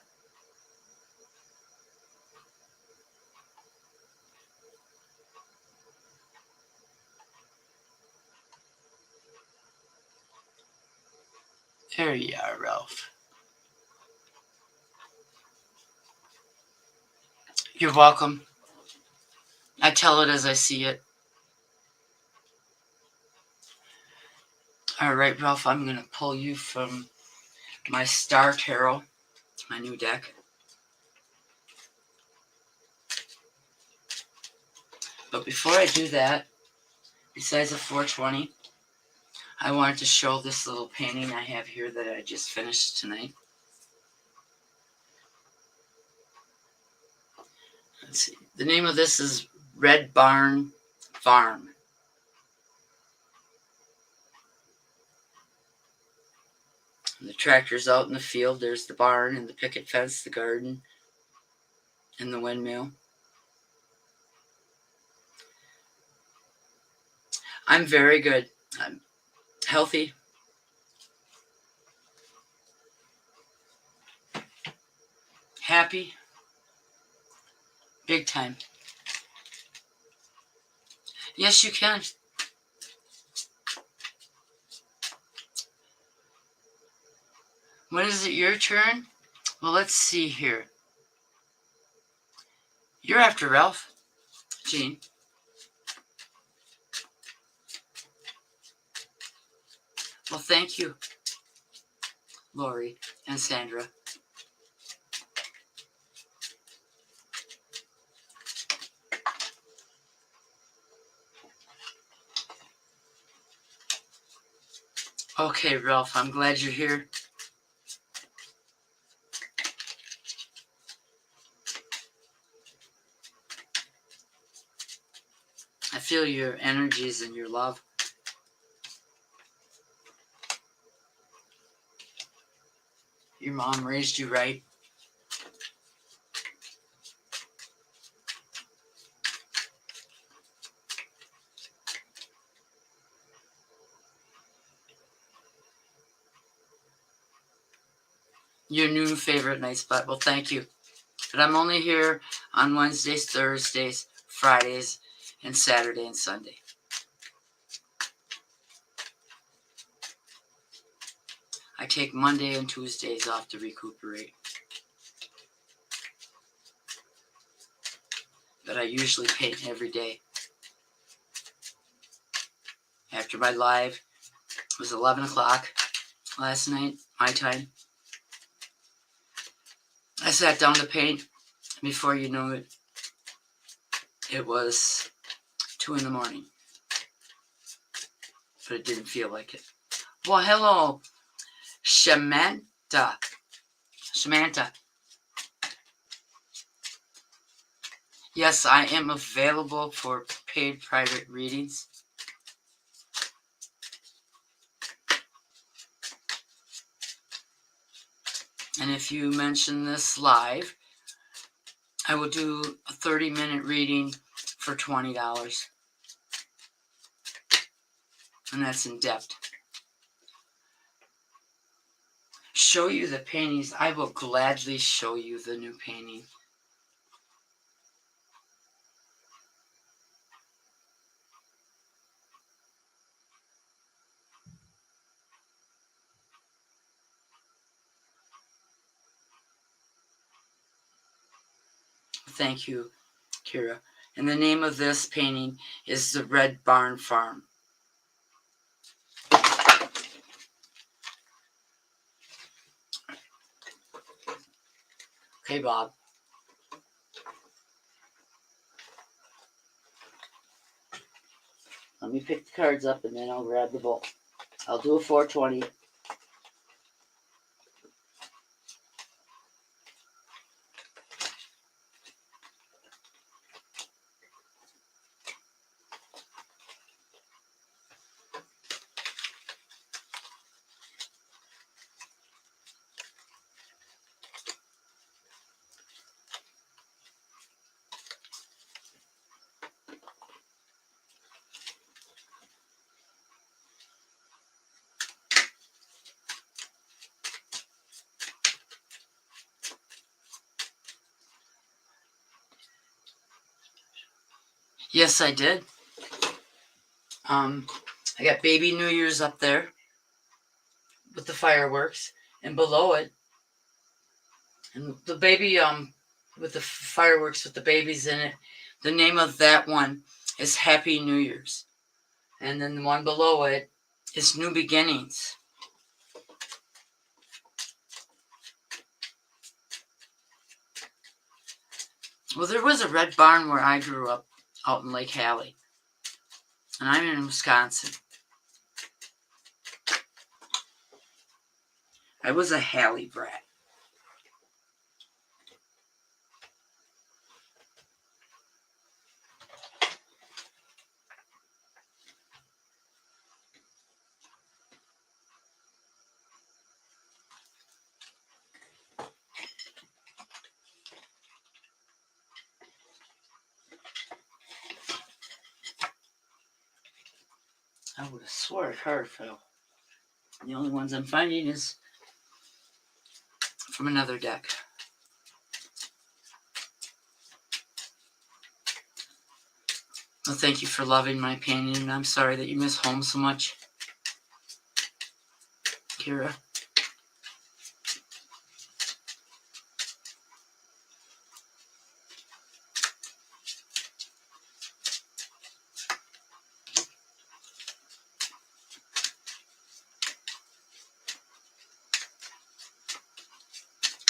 There you are, Ralph. You're welcome. I tell it as I see it. Alright, Ralph, I'm going to pull you from my Star Tarot, my new deck. But before I do that, besides the 420, I wanted to show this little painting I have here that I just finished tonight. Let's see. The name of this is Red Barn Farm. And the tractor's out in the field. There's the barn and the picket fence, the garden, and the windmill. I'm very good. I'm healthy. Happy. Big time. Yes, you can. When is it your turn? Well, let's see here. You're after Ralph. Jean. Well, thank you, Lori and Sandra. Okay, Ralph, I'm glad you're here. feel your energies and your love. Your mom raised you right. Your new favorite night spot. Well, thank you. But I'm only here on Wednesdays, Thursdays, Fridays, and Saturday and Sunday. I take Monday and Tuesdays off to recuperate. But I usually paint every day. After my live, it was 11 o'clock last night, my time. I sat down to paint. Before you know it, it was 2 in the morning. But it didn't feel like it. Well, hello, Samantha. Yes, I am available for paid private readings. And if you mention this live, I will do a 30-minute reading for $20. And that's in depth. Show you the paintings. I will gladly show you the new painting. Thank you, Kira. And the name of this painting is The Red Barn Farm. Okay, Bob. Let me pick the cards up and then I'll grab the bowl. I'll do a 420. Yes, I did. I got Baby New Year's up there with the fireworks, and below it, and the baby with the fireworks with the babies in it. The name of that one is Happy New Year's, and then the one below it is New Beginnings. Well, there was a red barn where I grew up out in Lake Hallie, and I'm in Wisconsin. I was a Hallie brat. I would have swore a card fell. The only ones I'm finding is from another deck. Well, thank you for loving my painting, and I'm sorry that you miss home so much, Kira.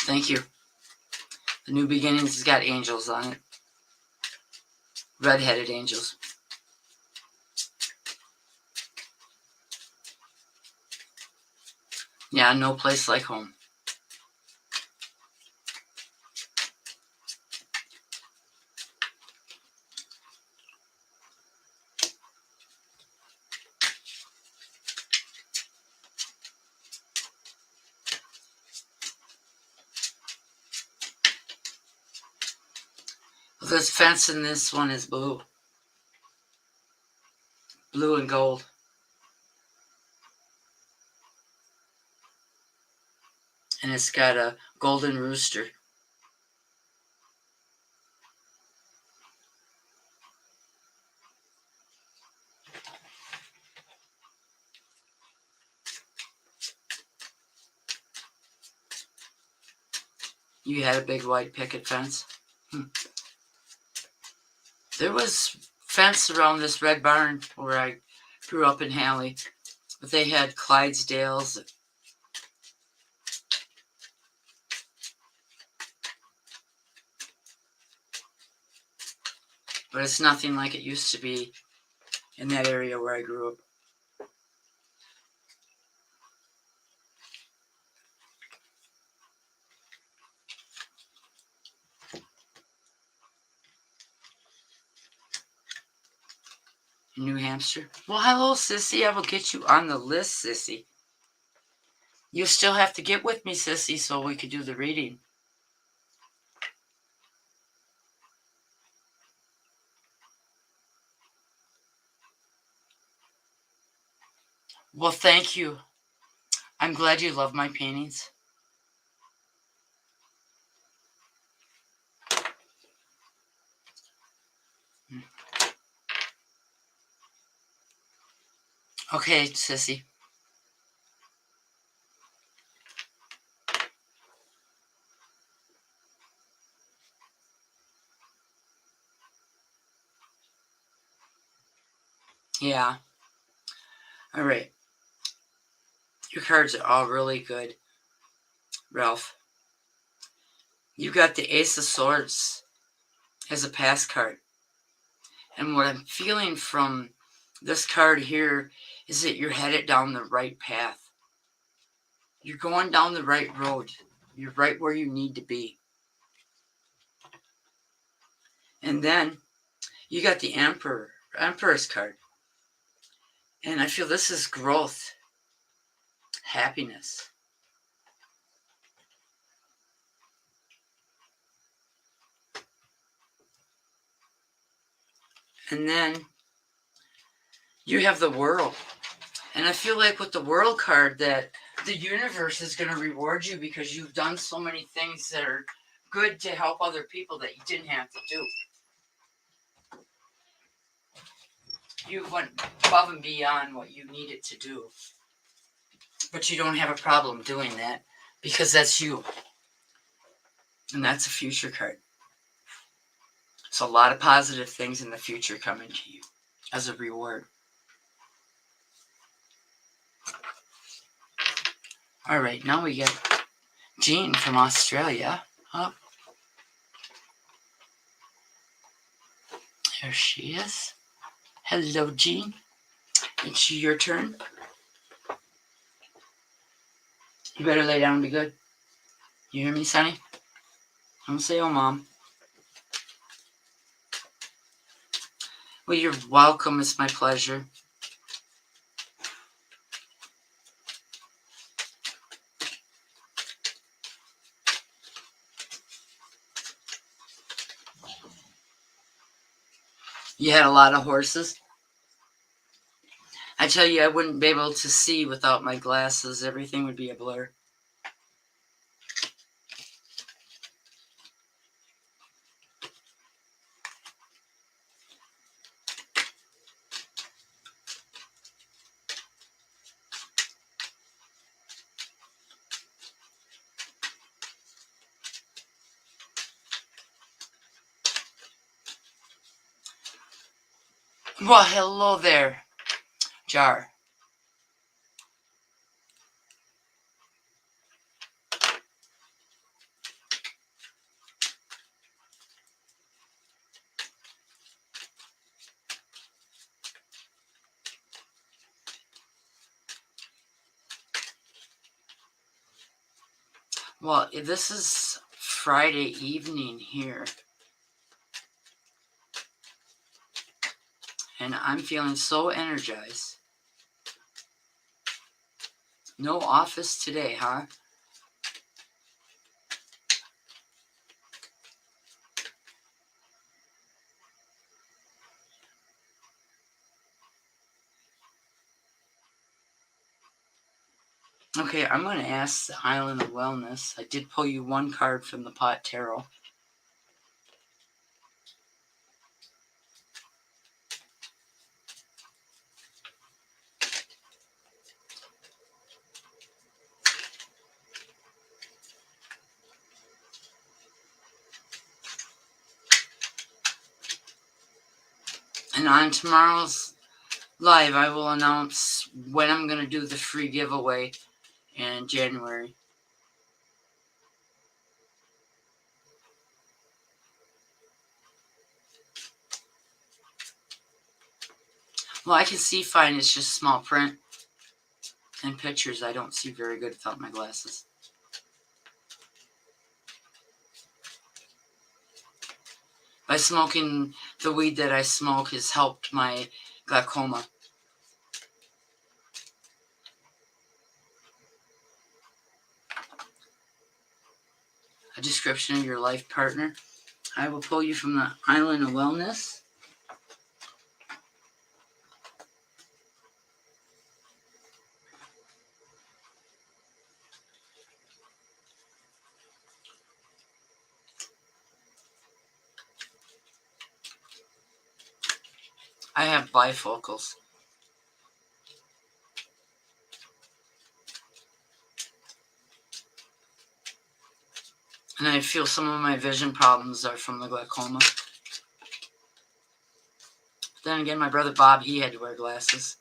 Thank you. The New Beginnings has got angels on it. Red-headed angels. Yeah, no place like home. This fence in this one is blue. Blue and gold. And it's got a golden rooster. You had a big white picket fence? There was fence around this red barn where I grew up in Halley. But they had Clydesdales. But it's nothing like it used to be in that area where I grew up. New Hampshire. Well, hello, Sissy. I will get you on the list, Sissy. You still have to get with me, Sissy, so we could do the reading. Well, thank you. I'm glad you love my paintings. Okay, Sissy. Yeah. All right. Your cards are all really good, Ralph. You got the Ace of Swords as a pass card. And what I'm feeling from this card here is that you're headed down the right path. You're going down the right road. You're right where you need to be. And then you got the Empress card. And I feel this is growth, happiness. And then you have the World. And I feel like with the World card that the universe is going to reward you because you've done so many things that are good to help other people that you didn't have to do. You went above and beyond what you needed to do. But you don't have a problem doing that because that's you. And that's a future card. So a lot of positive things in the future coming to you as a reward. All right, now we get Jean from Australia. Oh, there she is. Hello, Jean. It's your turn. You better lay down and be good. You hear me, Sonny? Don't say, oh, Mom. Well, you're welcome. It's my pleasure. You had a lot of horses. I tell you, I wouldn't be able to see without my glasses. Everything would be a blur. Well, hello there, Jar. Well, this is Friday evening here. And I'm feeling so energized. No office today, huh? Okay, I'm going to ask the Island of Wellness. I did pull you one card from the Pot Tarot. And on tomorrow's live, I will announce when I'm going to do the free giveaway in January. Well, I can see fine. It's just small print and pictures. I don't see very good without my glasses. By smoking the weed that I smoke has helped my glaucoma. A description of your life partner. I will pull you from the Island of Wellness. I have bifocals. And I feel some of my vision problems are from the glaucoma. Then again, my brother Bob, he had to wear glasses.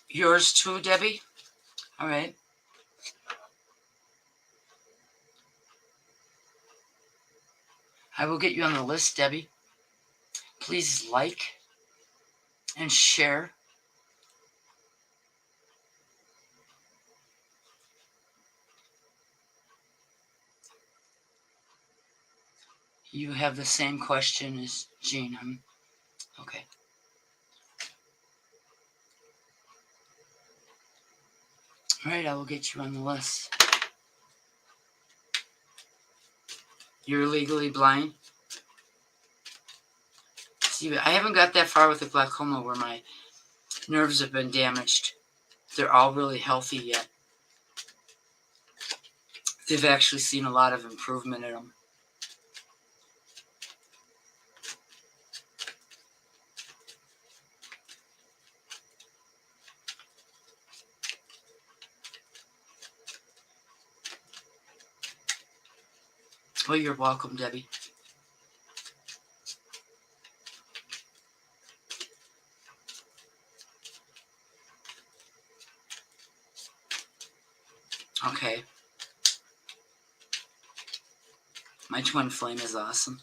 Yours too, Debbie? All right. I will get you on the list, Debbie. Please like and share. You have the same question as Jean. Okay. All right, I will get you on the list. You're legally blind? See, I haven't got that far with the glaucoma where my nerves have been damaged. They're all really healthy yet. They've actually seen a lot of improvement in them. Well, you're welcome, Debbie. Okay. My twin flame is awesome.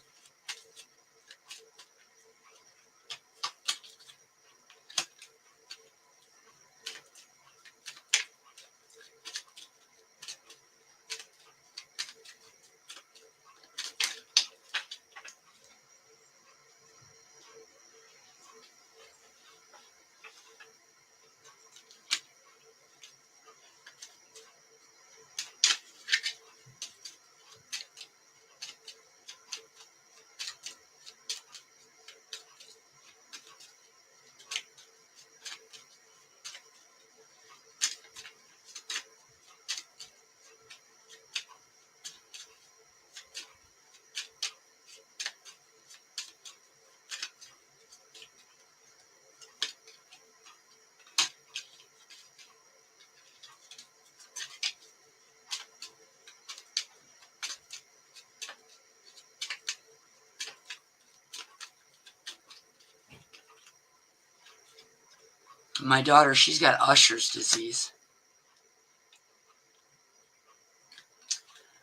My daughter, she's got Usher's disease.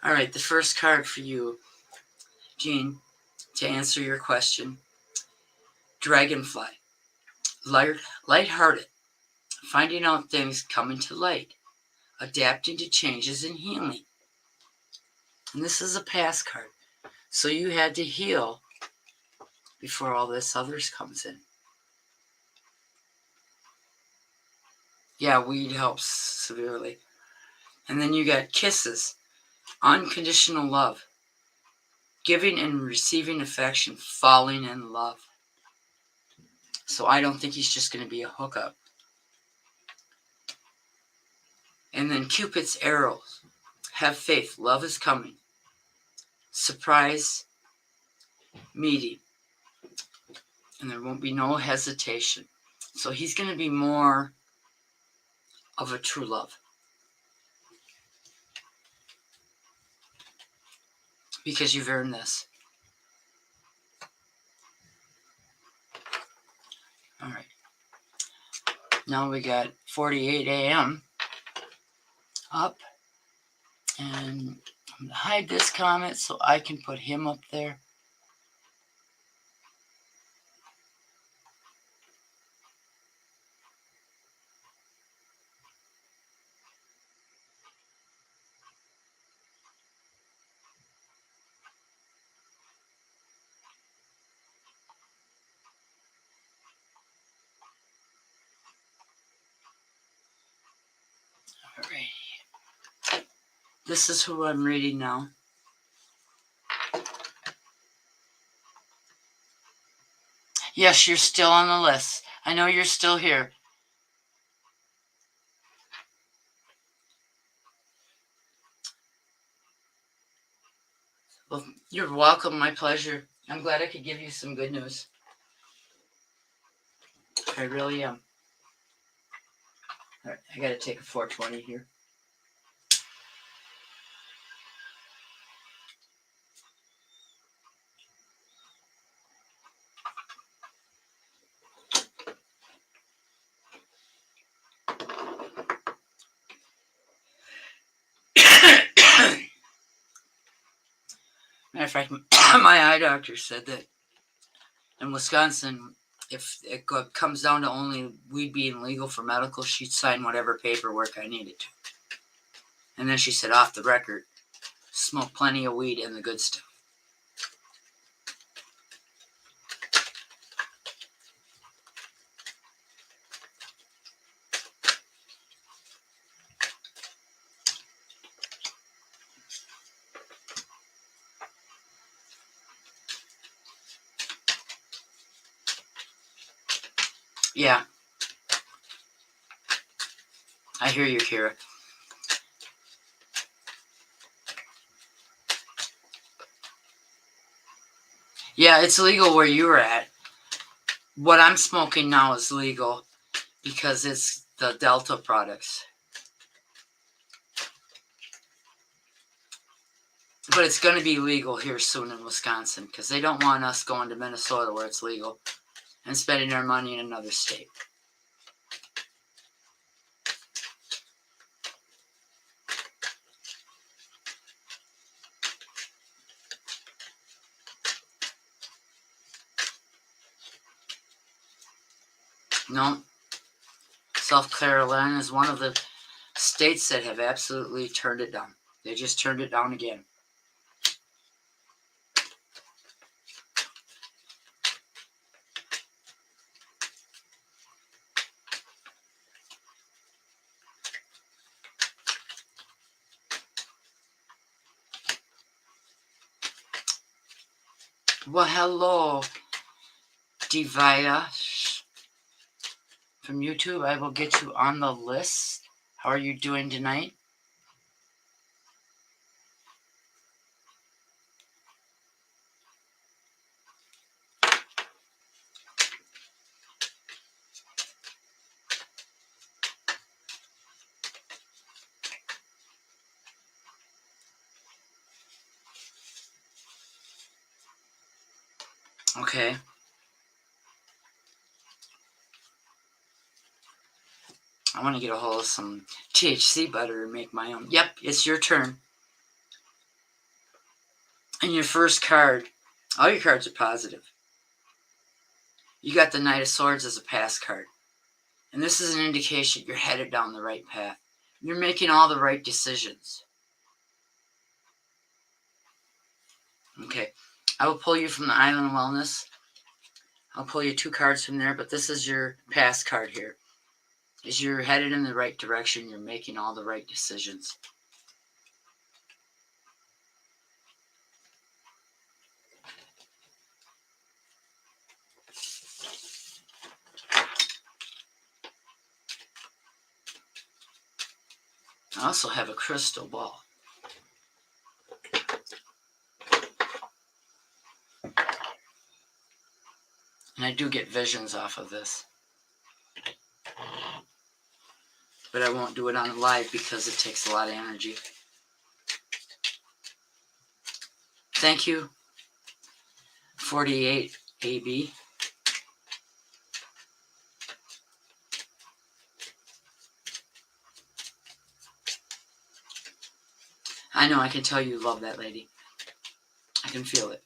All right, the first card for you, Jean, to answer your question. Dragonfly. Lighthearted. Finding out things coming to light. Adapting to changes and healing. And this is a past card. So you had to heal before all this others comes in. Yeah, weed helps severely. And then you got kisses, unconditional love, giving and receiving affection, falling in love. So I don't think he's just going to be a hookup. And then Cupid's arrows. Have faith. Love is coming. Surprise meeting. And there won't be no hesitation. So he's going to be more of a true love. Because you've earned this. All right. Now we got 48 a.m. up. And I'm going to hide this comment so I can put him up there. All right. This is who I'm reading now. Yes, you're still on the list. I know you're still here. Well, you're welcome. My pleasure. I'm glad I could give you some good news. I really am. All right, I got to take a 420 here. Matter of fact, my eye doctor said that in Wisconsin, if it comes down to only weed being legal for medical, she'd sign whatever paperwork I needed to. And then she said, off the record, smoke plenty of weed and the good stuff. Yeah. I hear you, Kira. Yeah, it's legal where you were at. What I'm smoking now is legal because it's the Delta products. But it's going to be legal here soon in Wisconsin because they don't want us going to Minnesota where it's legal and spending our money in another state. No. South Carolina is one of the states that have absolutely turned it down. They just turned it down again. Well, hello, Divya from YouTube. I will get you on the list. How are you doing tonight? Okay. I want to get a hold of some THC butter and make my own. Yep, it's your turn. And your first card, all your cards are positive. You got the Knight of Swords as a pass card. And this is an indication you're headed down the right path. You're making all the right decisions. Okay. I will pull you from the Island of Wellness. I'll pull you 2 cards from there, but this is your pass card here. As you're headed in the right direction, you're making all the right decisions. I also have a crystal ball. And I do get visions off of this. But I won't do it on live because it takes a lot of energy. Thank you, 48 AB. I know, I can tell you love that lady. I can feel it.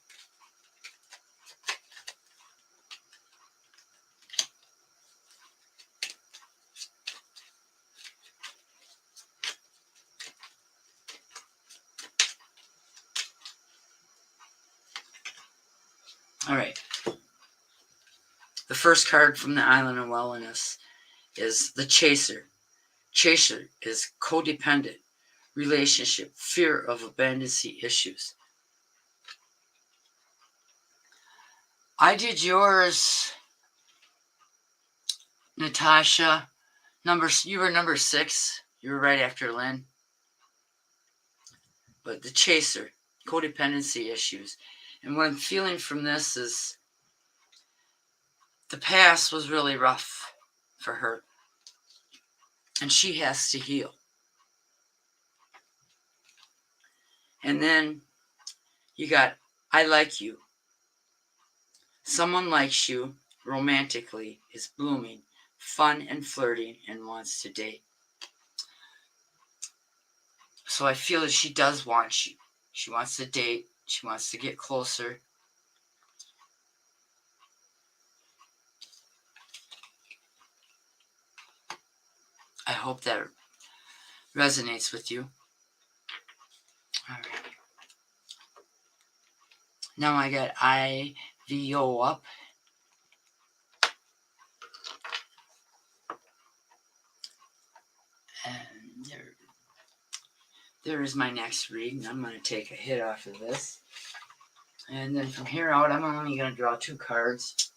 All right. The first card from the Island of Wellness is the Chaser. Chaser is codependent, relationship, fear of abandonment issues. I did yours, Natasha. You were number 6. You were right after Lynn. But the Chaser, codependency issues. And what I'm feeling from this is the past was really rough for her. And she has to heal. And then you got I like you. Someone likes you romantically, is blooming, fun and flirting, and wants to date. So I feel that she does want you. She wants to date. She wants to get closer. I hope that resonates with you. All right. Now I got IVO up. And there is my next reading. I'm going to take a hit off of this. And then from here out, I'm only going to draw 2 cards.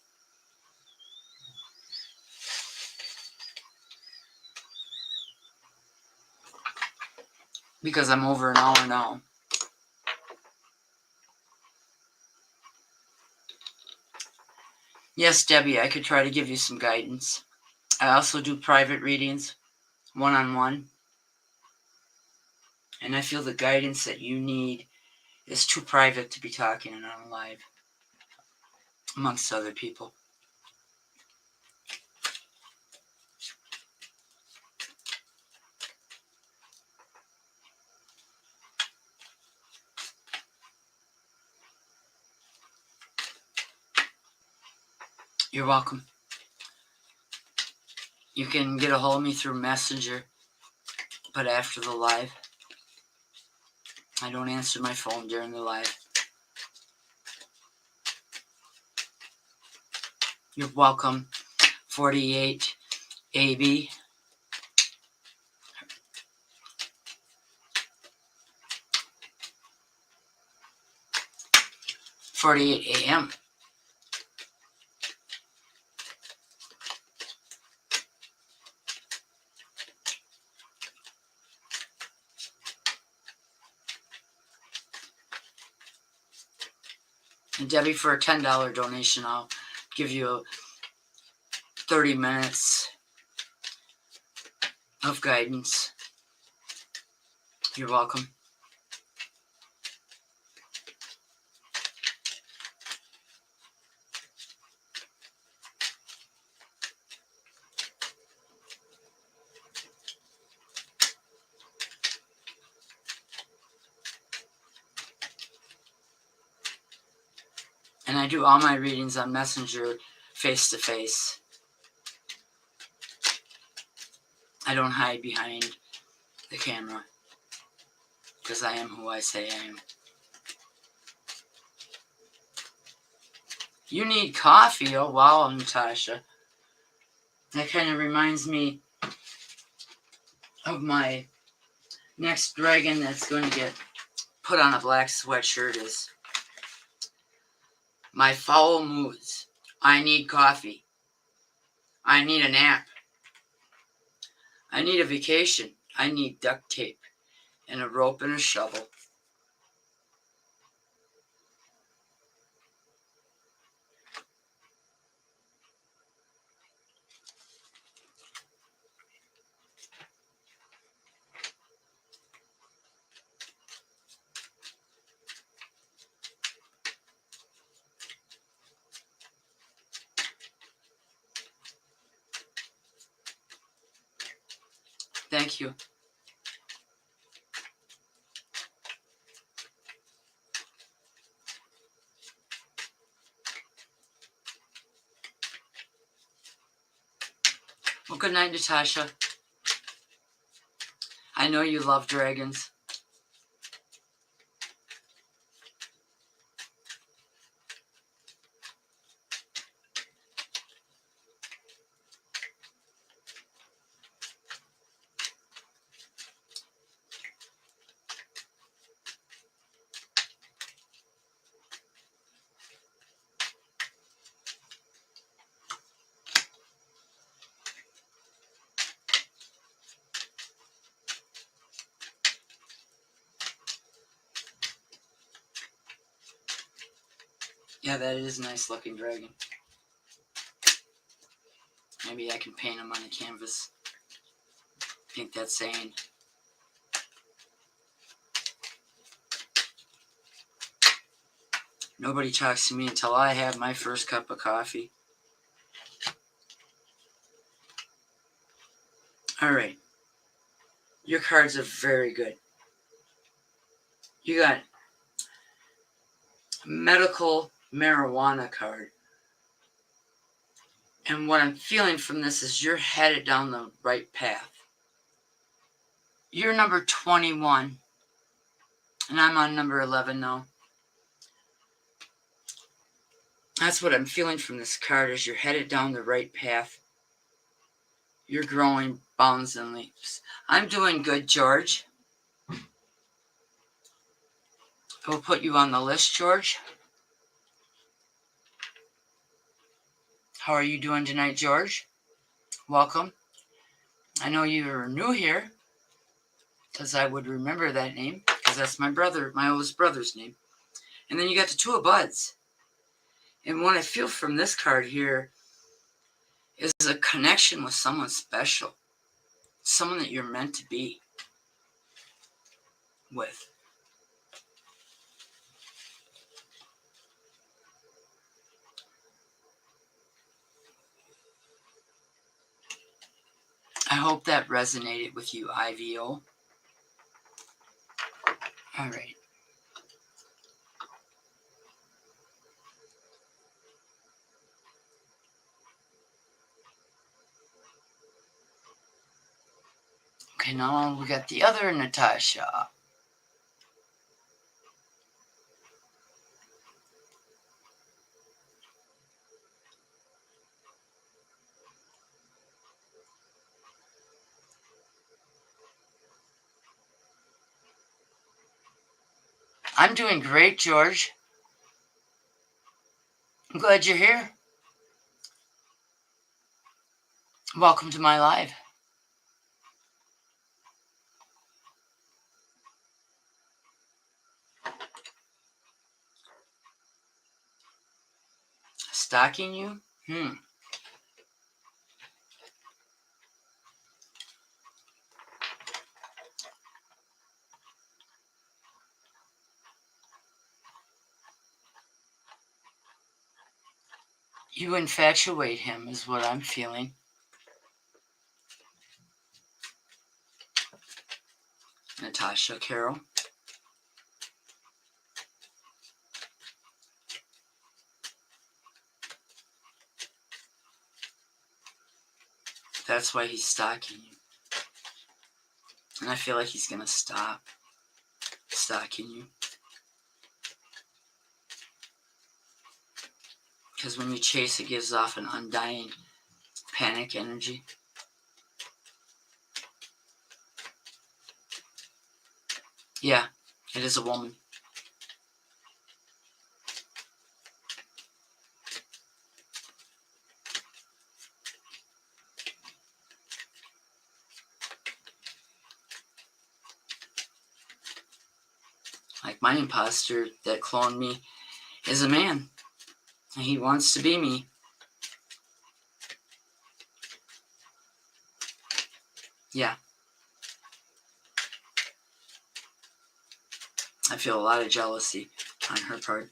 Because I'm over an hour now. Yes, Debbie, I could try to give you some guidance. I also do private readings, one-on-one. And I feel the guidance that you need is too private to be talking on live, amongst other people. You're welcome. You can get a hold of me through Messenger, but after the live. I don't answer my phone during the live. You're welcome, 48 AB. $48 AM. And Debbie, for a $10 donation, I'll give you 30 minutes of guidance. You're welcome. And I do all my readings on Messenger face-to-face. I don't hide behind the camera because I am who I say I am. You need coffee? Oh, wow, Natasha. That kind of reminds me of my next dragon that's going to get put on a black sweatshirt is my foul moods. I need coffee. I need a nap. I need a vacation. I need duct tape and a rope and a shovel. Thank you. Well, good night, Natasha. I know you love dragons. Yeah, that is a nice looking dragon. Maybe I can paint him on the canvas. I think that's saying. Nobody talks to me until I have my first cup of coffee. All right. Your cards are very good. You got medical marijuana card. And what I'm feeling from this is you're headed down the right path. You're number 21. And I'm on number 11 now. That's what I'm feeling from this card is you're headed down the right path. You're growing bounds and leaps. I'm doing good, George. I will put you on the list, George. How are you doing tonight, George? Welcome. I know you're new here because I would remember that name because that's my brother, my oldest brother's name. And then you got the Two of Buds. And what I feel from this card here is a connection with someone special, someone that you're meant to be with. I hope that resonated with you, IVO. All right. Okay, now we got the other Natasha. I'm doing great, George. I'm glad you're here. Welcome to my live. Stalking you? You infatuate him is what I'm feeling. Natasha Carroll. That's why he's stalking you. And I feel like he's going to stop stalking you. Because when you chase, it gives off an undying panic energy. Yeah, it is a woman. Like my imposter that cloned me is a man. And he wants to be me. Yeah. I feel a lot of jealousy on her part.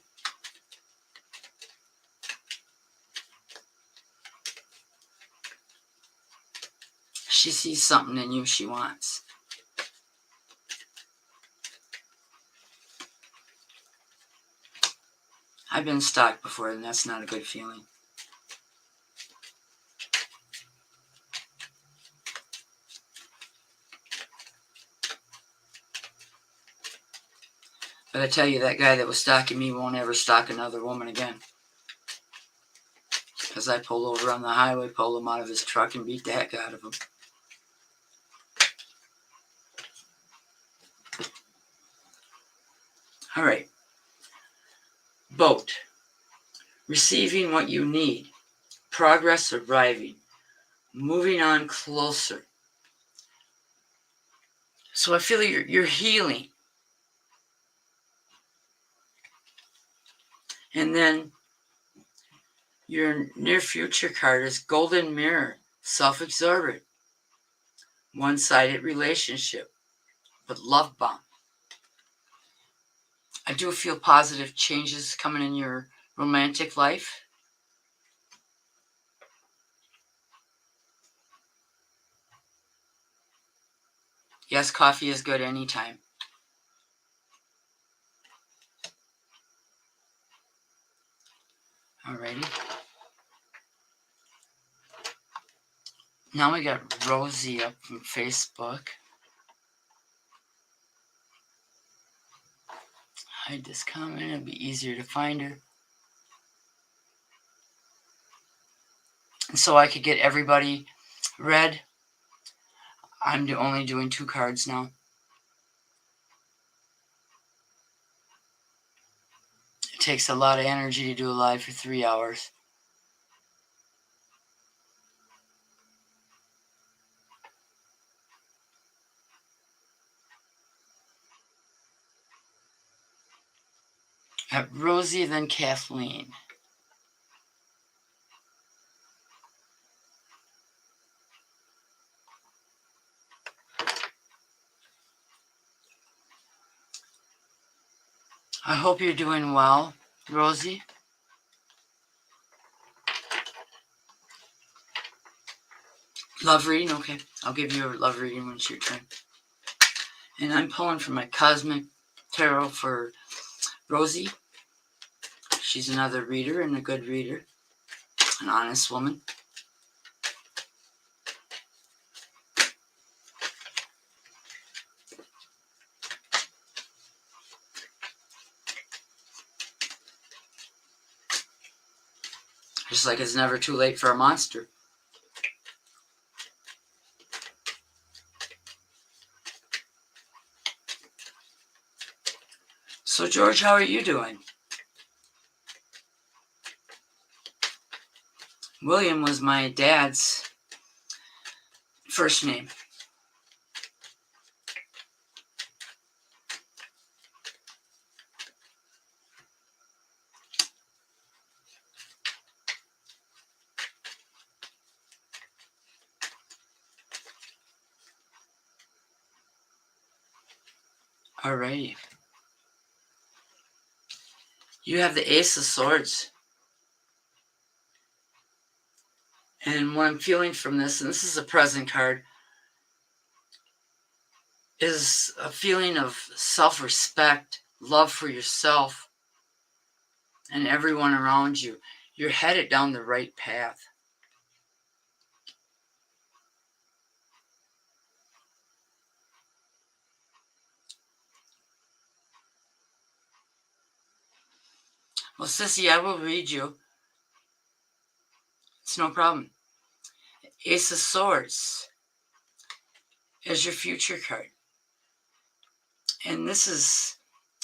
She sees something in you she wants. I've been stalked before, and that's not a good feeling. But I tell you, that guy that was stalking me won't ever stalk another woman again. Because I pulled over on the highway, pulled him out of his truck, and beat the heck out of him. All right. Boat. Receiving what you need. Progress arriving. Moving on closer. So I feel you're healing. And then your near future card is Golden Mirror, self-absorbed, one-sided relationship, but love bomb. I do feel positive changes coming in your romantic life. Yes, coffee is good anytime. Alrighty. Now we got Rosie up from Facebook. Hide this comment, it'll be easier to find her. And so I could get everybody read. I'm only doing 2 cards now. It takes a lot of energy to do a live for 3 hours. Rosie, then Kathleen. I hope you're doing well, Rosie. Love reading? Okay. I'll give you a love reading when it's your turn. And I'm pulling from my Cosmic Tarot for Rosie. She's another reader and a good reader. An honest woman. Just like it's never too late for a monster. So, George, how are you doing? William was my dad's first name. Alrighty. You have the Ace of Swords. And what I'm feeling from this, and this is a present card, is a feeling of self-respect, love for yourself and everyone around you. You're headed down the right path. Well, Sissy, I will read you. It's no problem. Ace of Swords is your future card. And this is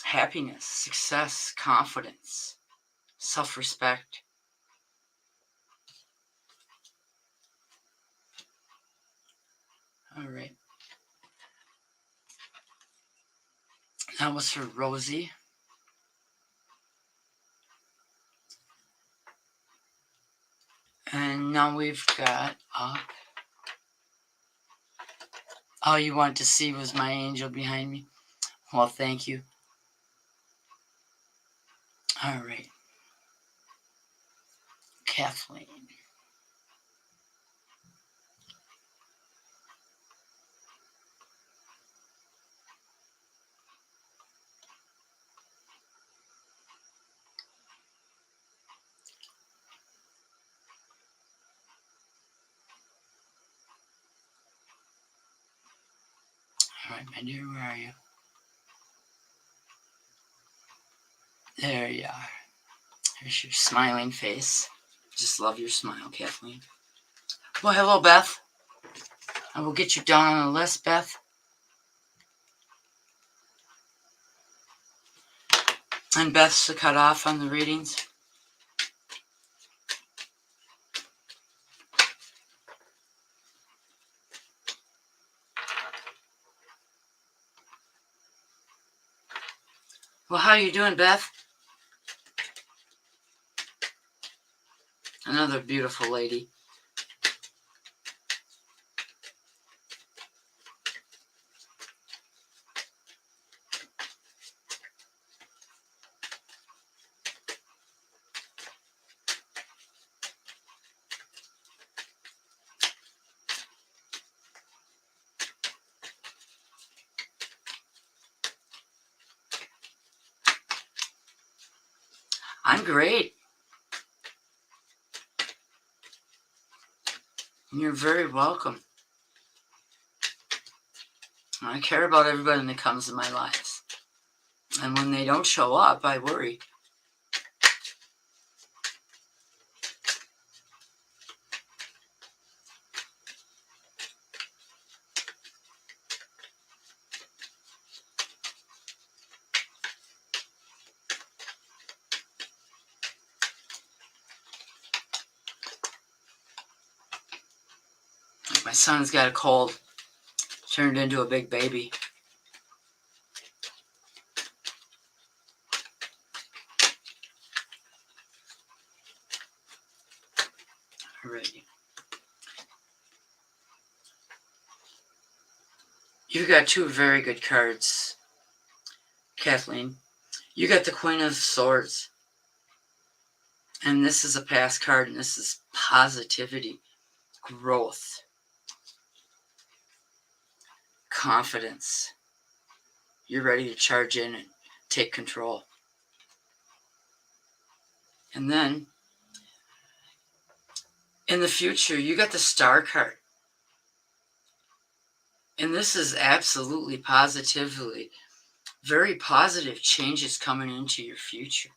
happiness, success, confidence, self-respect. All right. That was for Rosie. And now we've got up. All you wanted to see was my angel behind me. Well, thank you. All right. Kathleen. All right, my dear, where are you? There you are. There's your smiling face. Just love your smile, Kathleen. Well, hello, Beth. I will get you down on the list, Beth. And Beth's the cutoff on the readings. Well, how you doing, Beth? Another beautiful lady. I'm great. You're very welcome. I care about everybody that comes in my lives. And when they don't show up, I worry. My son's got a cold. Turned into a big baby. Alrighty. You got two very good cards, Kathleen. You got the Queen of Swords. And this is a past card, and this is positivity, growth, confidence. You're ready to charge in and take control. And then, in the future, you got the Star card. And this is absolutely positively, very positive changes coming into your future.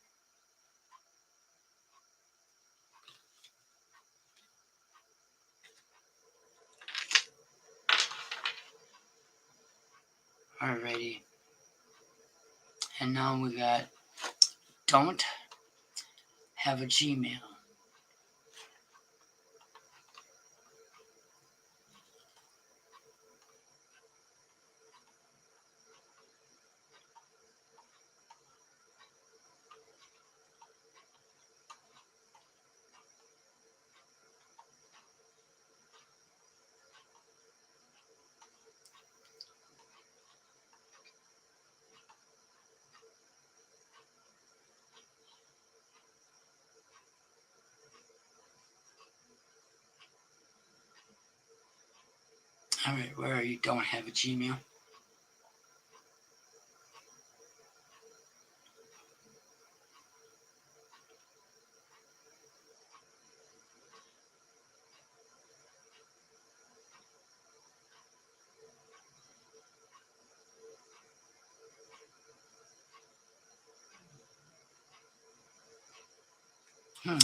Alrighty. And now we got don't have a Gmail. Alright, where are you? Don't have a Gmail.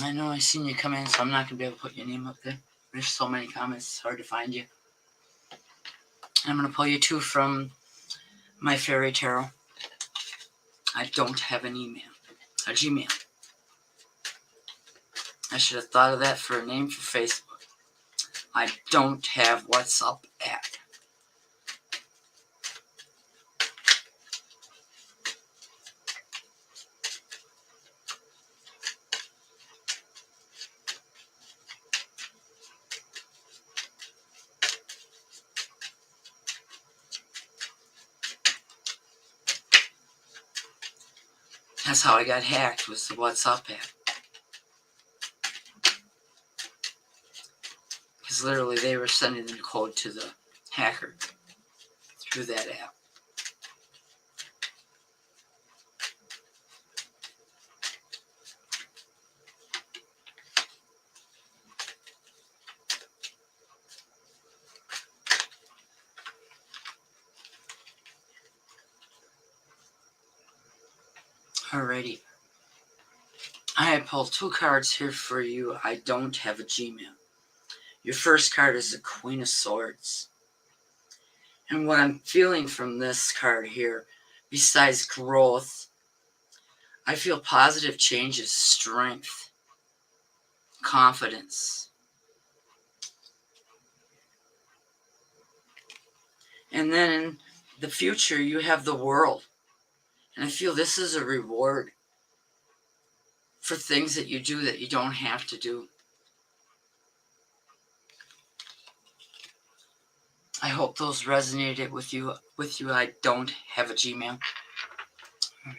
I know I seen you come in, so I'm not going to be able to put your name up there. There's so many comments, it's hard to find you. I'm going to pull you two from My fairy tarot. I don't have an email. A Gmail. I should have thought of that for a name for Facebook. I don't have WhatsApp app. That's how I got hacked, was the WhatsApp app. Because literally they were sending the code to the hacker through that app. Alrighty. I have pulled 2 cards here for you. I don't have a Gmail. Your first card is the Queen of Swords. And what I'm feeling from this card here, besides growth, I feel positive changes, strength, confidence. And then in the future, you have the World. And I feel this is a reward for things that you do that you don't have to do. I hope those resonated with you. I don't have a Gmail. Okay.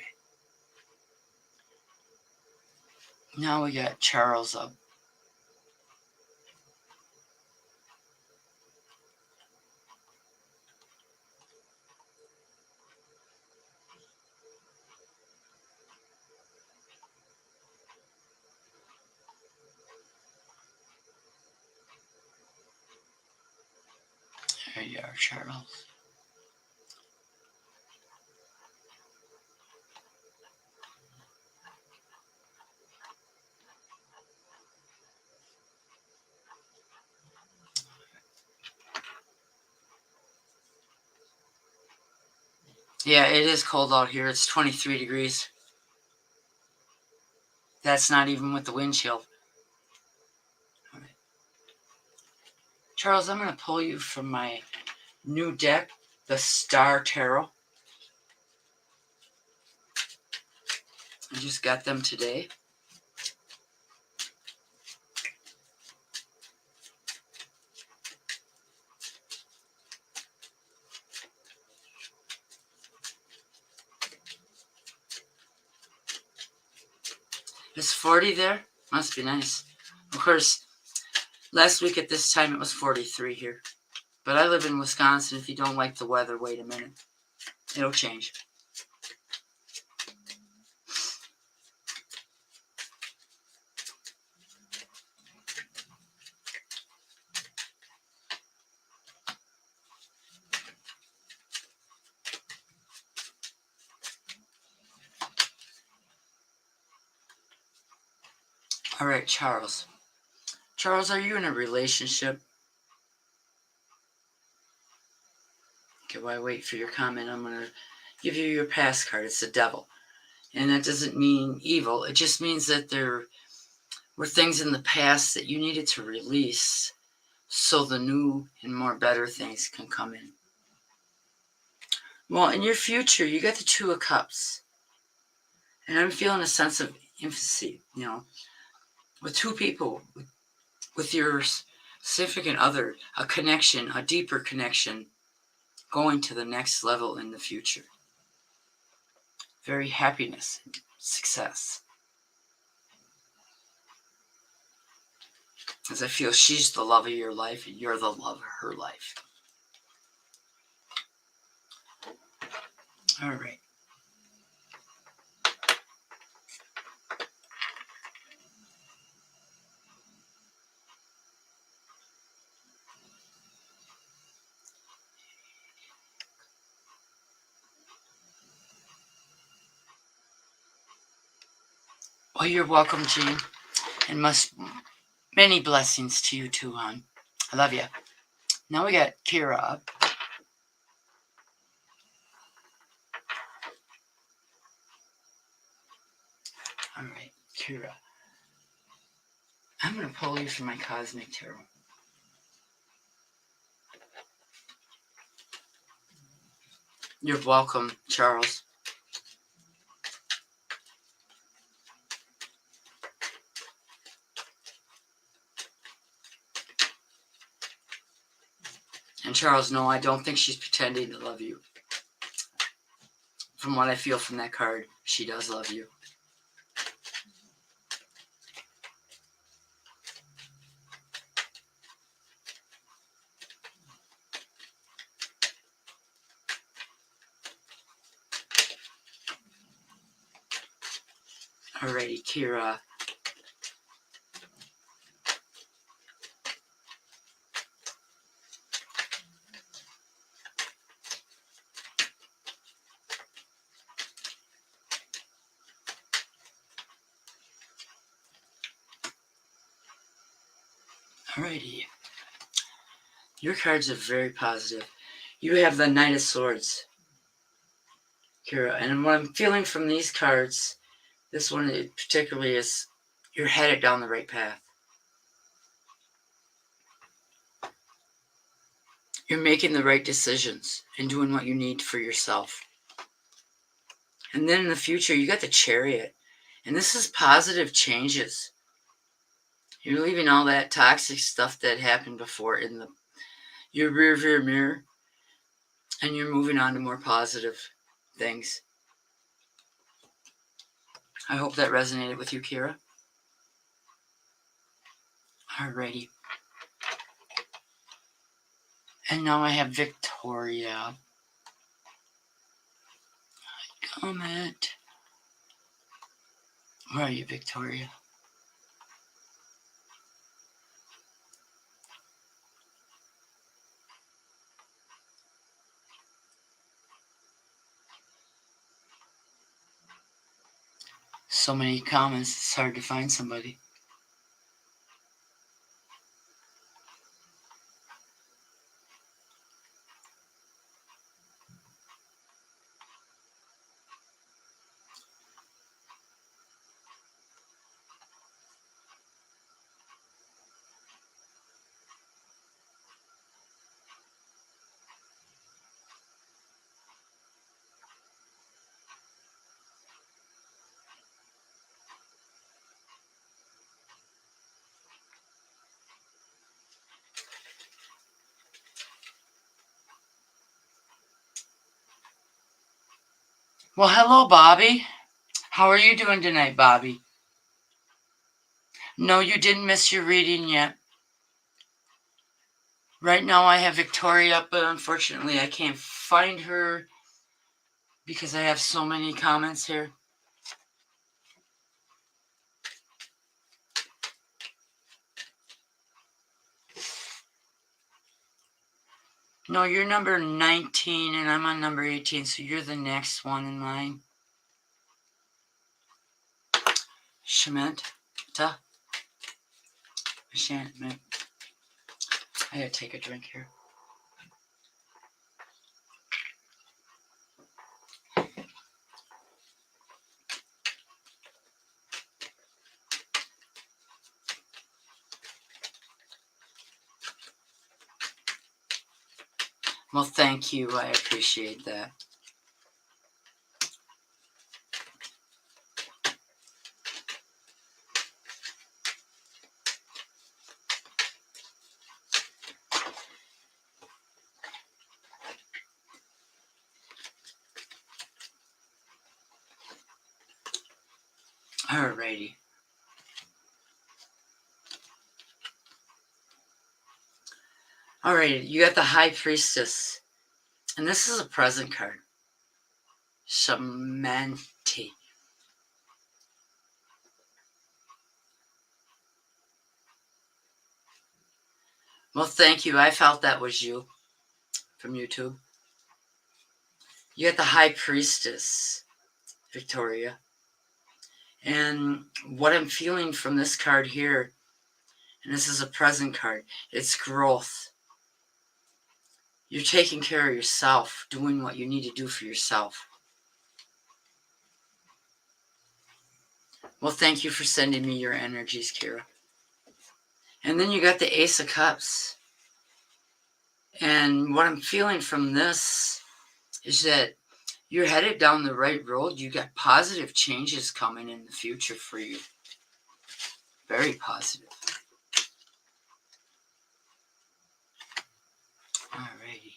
Now we got Charles up. There you are, Charles. Yeah, it is cold out here. It's 23 degrees. That's not even with the wind chill. All right. Charles, I'm going to pull you from my new deck, the Star Tarot. I just got them today. It's 40 there. Must be nice. Of course, last week at this time it was 43 here. But I live in Wisconsin. If you don't like the weather, wait a minute. It'll change. All right, Charles. Charles, are you in a relationship? Okay, while I wait for your comment, I'm going to give you your past card. It's the Devil. And that doesn't mean evil. It just means that there were things in the past that you needed to release so the new and more better things can come in. Well, in your future, you got the Two of Cups. And I'm feeling a sense of intimacy, with 2 people, with your significant other, a connection, a deeper connection, going to the next level in the future. Very happiness and success. As I feel she's the love of your life and you're the love of her life. All right. Well, you're welcome, Jean. And many blessings to you too, hon. I love you. Now we got Kira up. Kira, I'm going to pull you from my Cosmic Tarot. You're welcome, Charles. And Charles, no, I don't think she's pretending to love you. From what I feel from that card, she does love you. Alrighty, Kira. Alrighty. Your cards are very positive. You have the Knight of Swords, Kira. And what I'm feeling from these cards, this one particularly, is you're headed down the right path. You're making the right decisions and doing what you need for yourself. And then in the future, you got the Chariot. And this is positive changes. You're leaving all that toxic stuff that happened before in your rear mirror. And you're moving on to more positive things. I hope that resonated with you, Kira. Alrighty. And now I have Victoria. Comment. Where are you, Victoria? So many comments, it's hard to find somebody. Well, hello, Bobby. How are you doing tonight, Bobby? No, you didn't miss your reading yet. Right now I have Victoria, but unfortunately I can't find her because I have so many comments here. No, you're number 19 and I'm on number 18, so you're the next one in line. Shamanta. Enchantment. I gotta take a drink here. Well, thank you. I appreciate that. Alrighty. Alrighty, you got the High Priestess. And this is a present card. Shamanti. Well, thank you. I felt that was you from YouTube. You got the High Priestess, Victoria. And what I'm feeling from this card here, and this is a present card, it's growth. You're taking care of yourself, doing what you need to do for yourself. Well, thank you for sending me your energies, Kira. And then you got the Ace of Cups. And what I'm feeling from this is that you're headed down the right road. You got positive changes coming in the future for you. Very positive. Alrighty.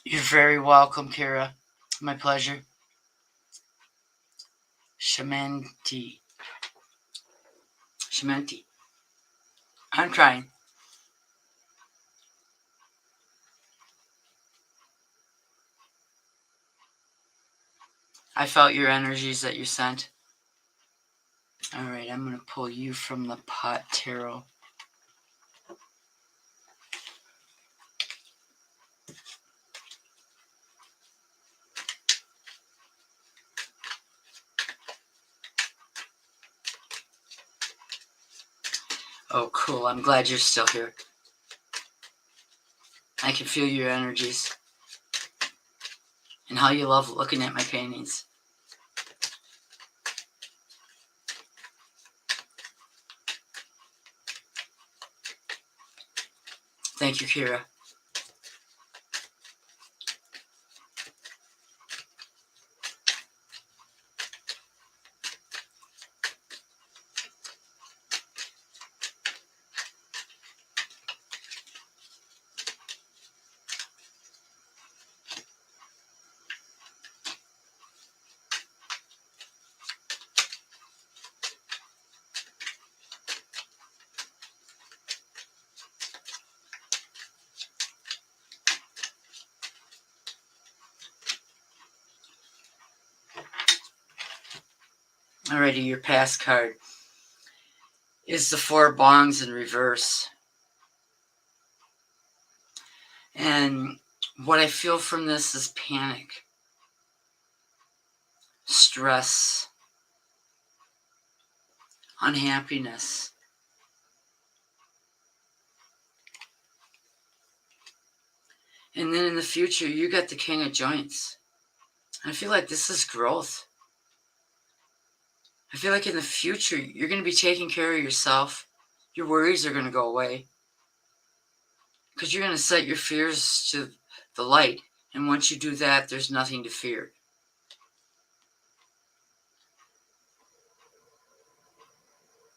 You're very welcome, Kira. My pleasure. Shamanti. I'm trying. I felt your energies that you sent. Alright, I'm going to pull you from the pot tarot. Oh, cool. I'm glad you're still here. I can feel your energies and how you love looking at my paintings. Thank you, Kira. Alrighty, your past card is the Four of Bongs in reverse. And what I feel from this is panic, stress, unhappiness. And then in the future, you got the King of Joints. I feel like this is growth. I feel like in the future, you're going to be taking care of yourself. Your worries are going to go away. Because you're going to set your fears to the light. And once you do that, there's nothing to fear.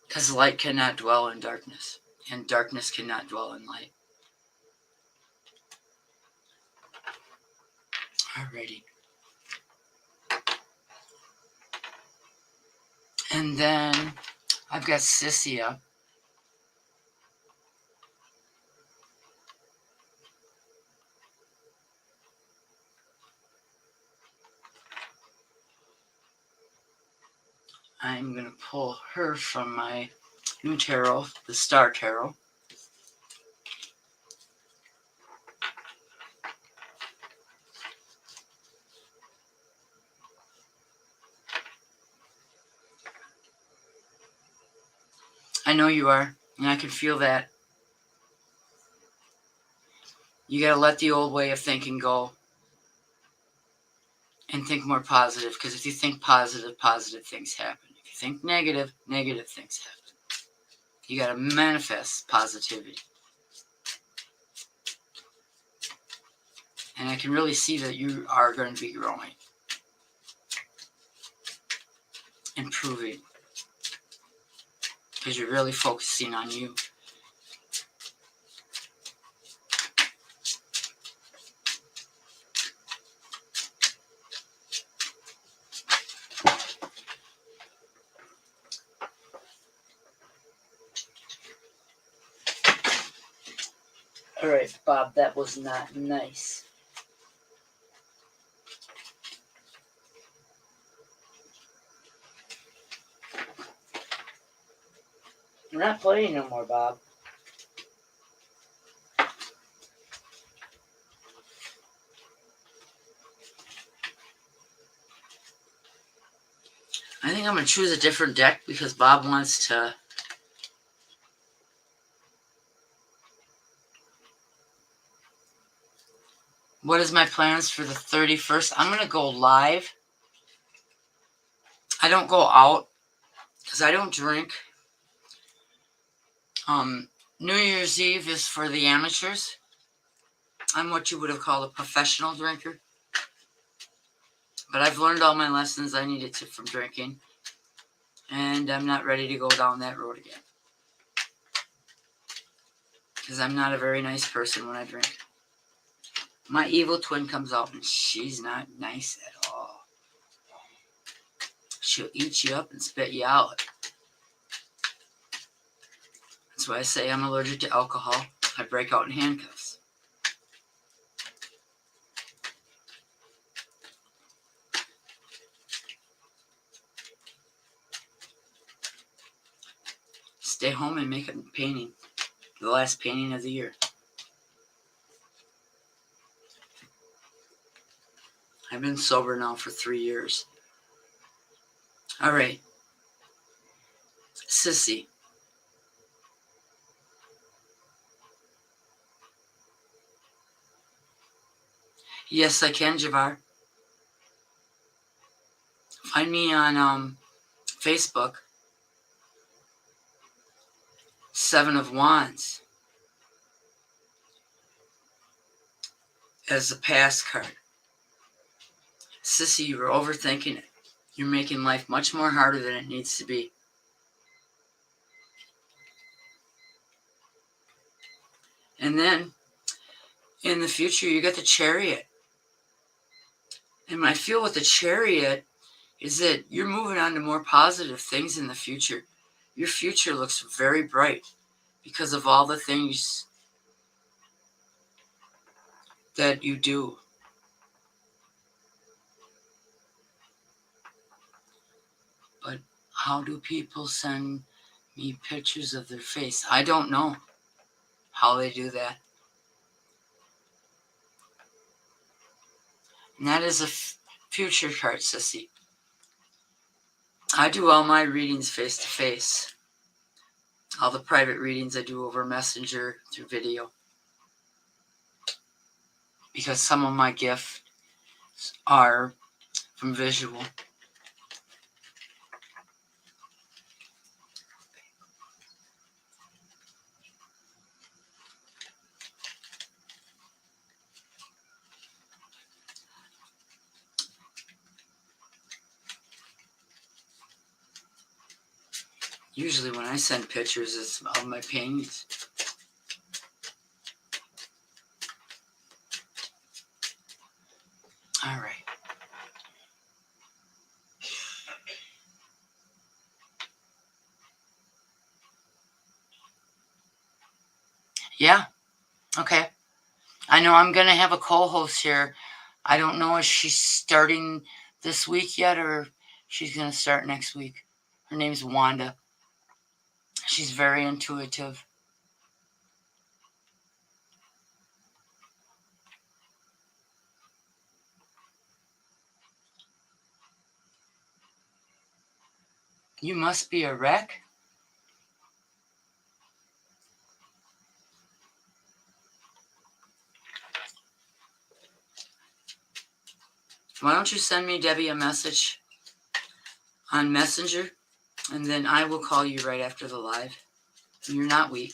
Because light cannot dwell in darkness. And darkness cannot dwell in light. Alrighty. And then I've got Sissia. I'm going to pull her from my new tarot, the Star Tarot. I know you are, and I can feel that. You got to let the old way of thinking go and think more positive, because if you think positive, positive things happen. If you think negative, negative things happen. You got to manifest positivity. And I can really see that you are going to be growing, improving, because you're really focusing on you. All right, Bob, that was not nice. We're not playing no more, Bob. I think I'm going to choose a different deck because Bob wants to What is my plans for the 31st? I'm going to go live. I don't go out because I don't drink. New Year's Eve is for the amateurs. I'm what you would have called a professional drinker. But I've learned all my lessons I needed to from drinking. And I'm not ready to go down that road again. Because I'm not a very nice person when I drink. My evil twin comes out and she's not nice at all. She'll eat you up and spit you out. That's why I say I'm allergic to alcohol. I break out in handcuffs. Stay home and make a painting. The last painting of the year. I've been sober now for 3 years. All right. Sissy. Yes, I can, Javar. Find me on Facebook. 7 of Wands as the past card. Sissy, you were overthinking it. You're making life much more harder than it needs to be. And then, in the future, you got the Chariot. And what I feel with the Chariot is that you're moving on to more positive things in the future. Your future looks very bright because of all the things that you do. But how do people send me pictures of their face? I don't know how they do that. And that is a future card, Sissy. I do all my readings face to face. All the private readings I do over Messenger through video. Because some of my gifts are from visual. Usually when I send pictures, it's of my paintings. All right. Yeah. Okay. I know I'm going to have a co-host here. I don't know if she's starting this week yet or she's going to start next week. Her name's Wanda. She's very intuitive. You must be a wreck. Why don't you send me, Debbie, a message on Messenger, and then I will call you right after the live. You're not weak.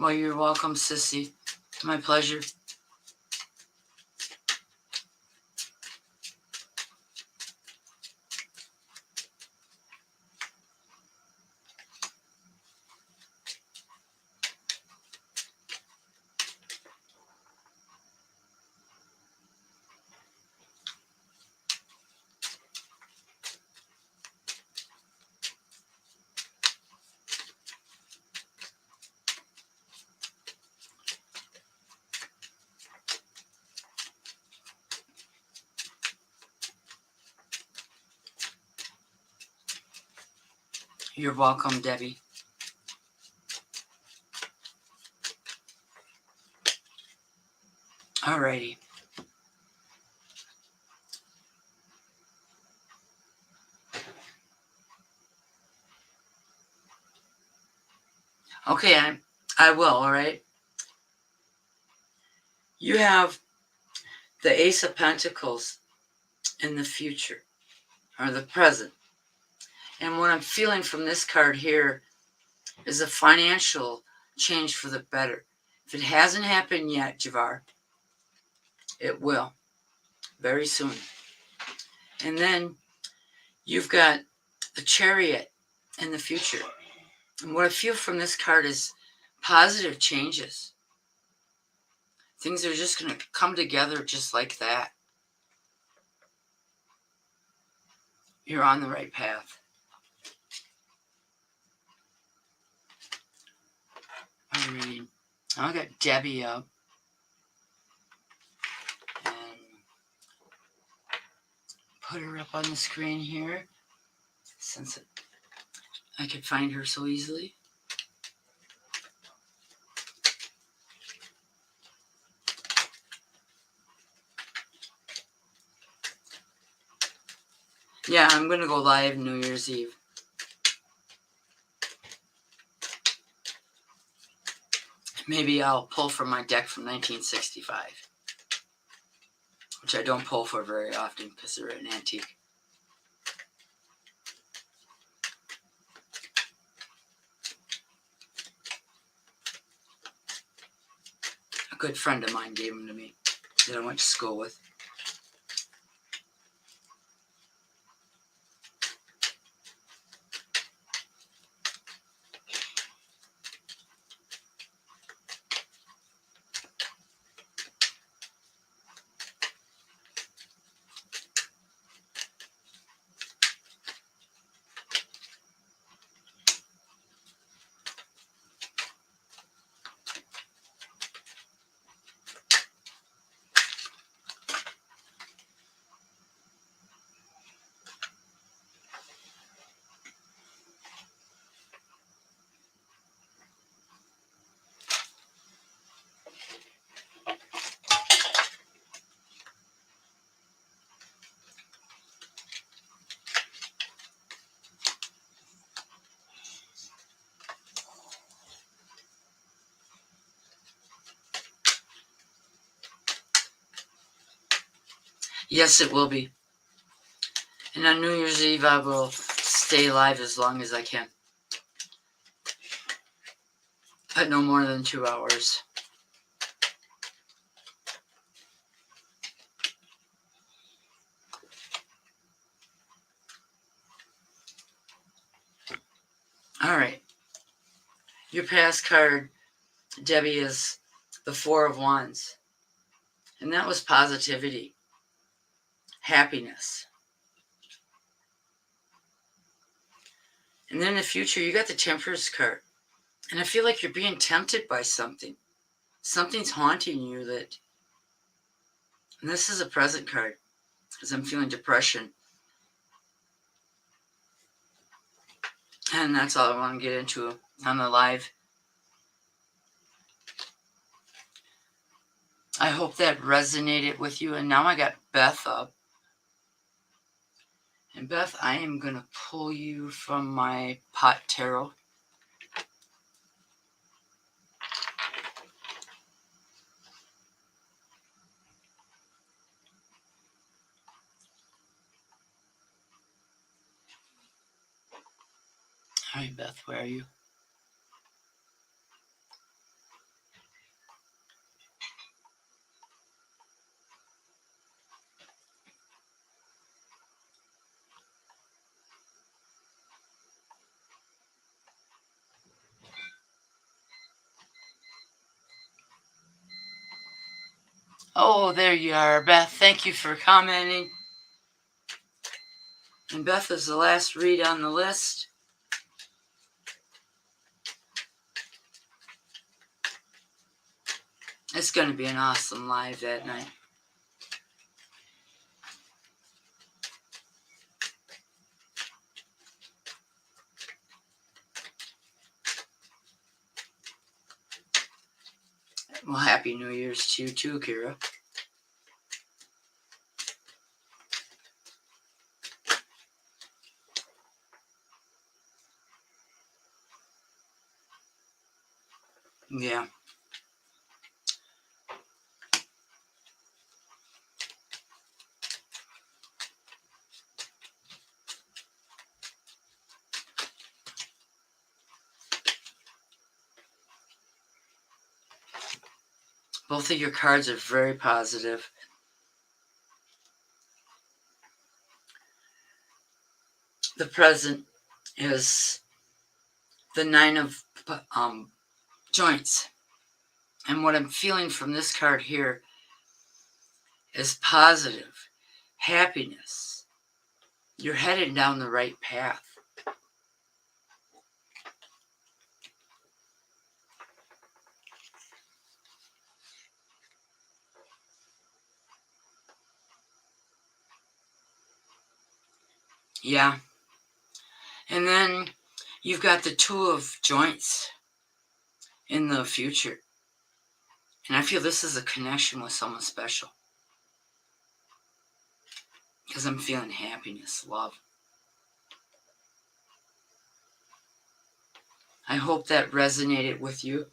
Well, you're welcome, Sissy. My pleasure. You're welcome, Debbie. Alrighty. Okay, I will, alright? You have the Ace of Pentacles in the future, or the present. And what I'm feeling from this card here is a financial change for the better. If it hasn't happened yet, Javar, it will very soon. And then you've got the Chariot in the future. And what I feel from this card is positive changes. Things are just going to come together just like that. You're on the right path. Alrighty. I got Debbie up. And put her up on the screen here, since I could find her so easily. Yeah, I'm going to go live New Year's Eve. Maybe I'll pull from my deck from 1965, which I don't pull for very often because they're an antique. A good friend of mine gave them to me that I went to school with. Yes, it will be. And on New Year's Eve, I will stay live as long as I can. But no more than 2 hours. Alright. Your past card, Debbie, is the Four of Wands. And that was positivity. Happiness. And then in the future, you got the Temperance card. And I feel like you're being tempted by something. Something's haunting you that... And this is a present card, because I'm feeling depression. And that's all I want to get into on the live. I hope that resonated with you. And now I got Beth up. And Beth, I am going to pull you from my pot tarot. All right, Beth, where are you? Oh, there you are, Beth. Thank you for commenting. And Beth is the last read on the list. It's going to be an awesome live that night. Well, Happy New Year's to you too, Kira. Yeah. Both of your cards are very positive. The present is the Nine of Joints. And what I'm feeling from this card here is positive, happiness. You're headed down the right path. Yeah. And then you've got the Two of Joints in the future. And I feel this is a connection with someone special. Because I'm feeling happiness, love. I hope that resonated with you.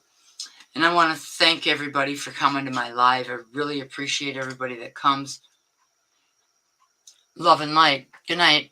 And I want to thank everybody for coming to my live. I really appreciate everybody that comes. Love and light. Good night.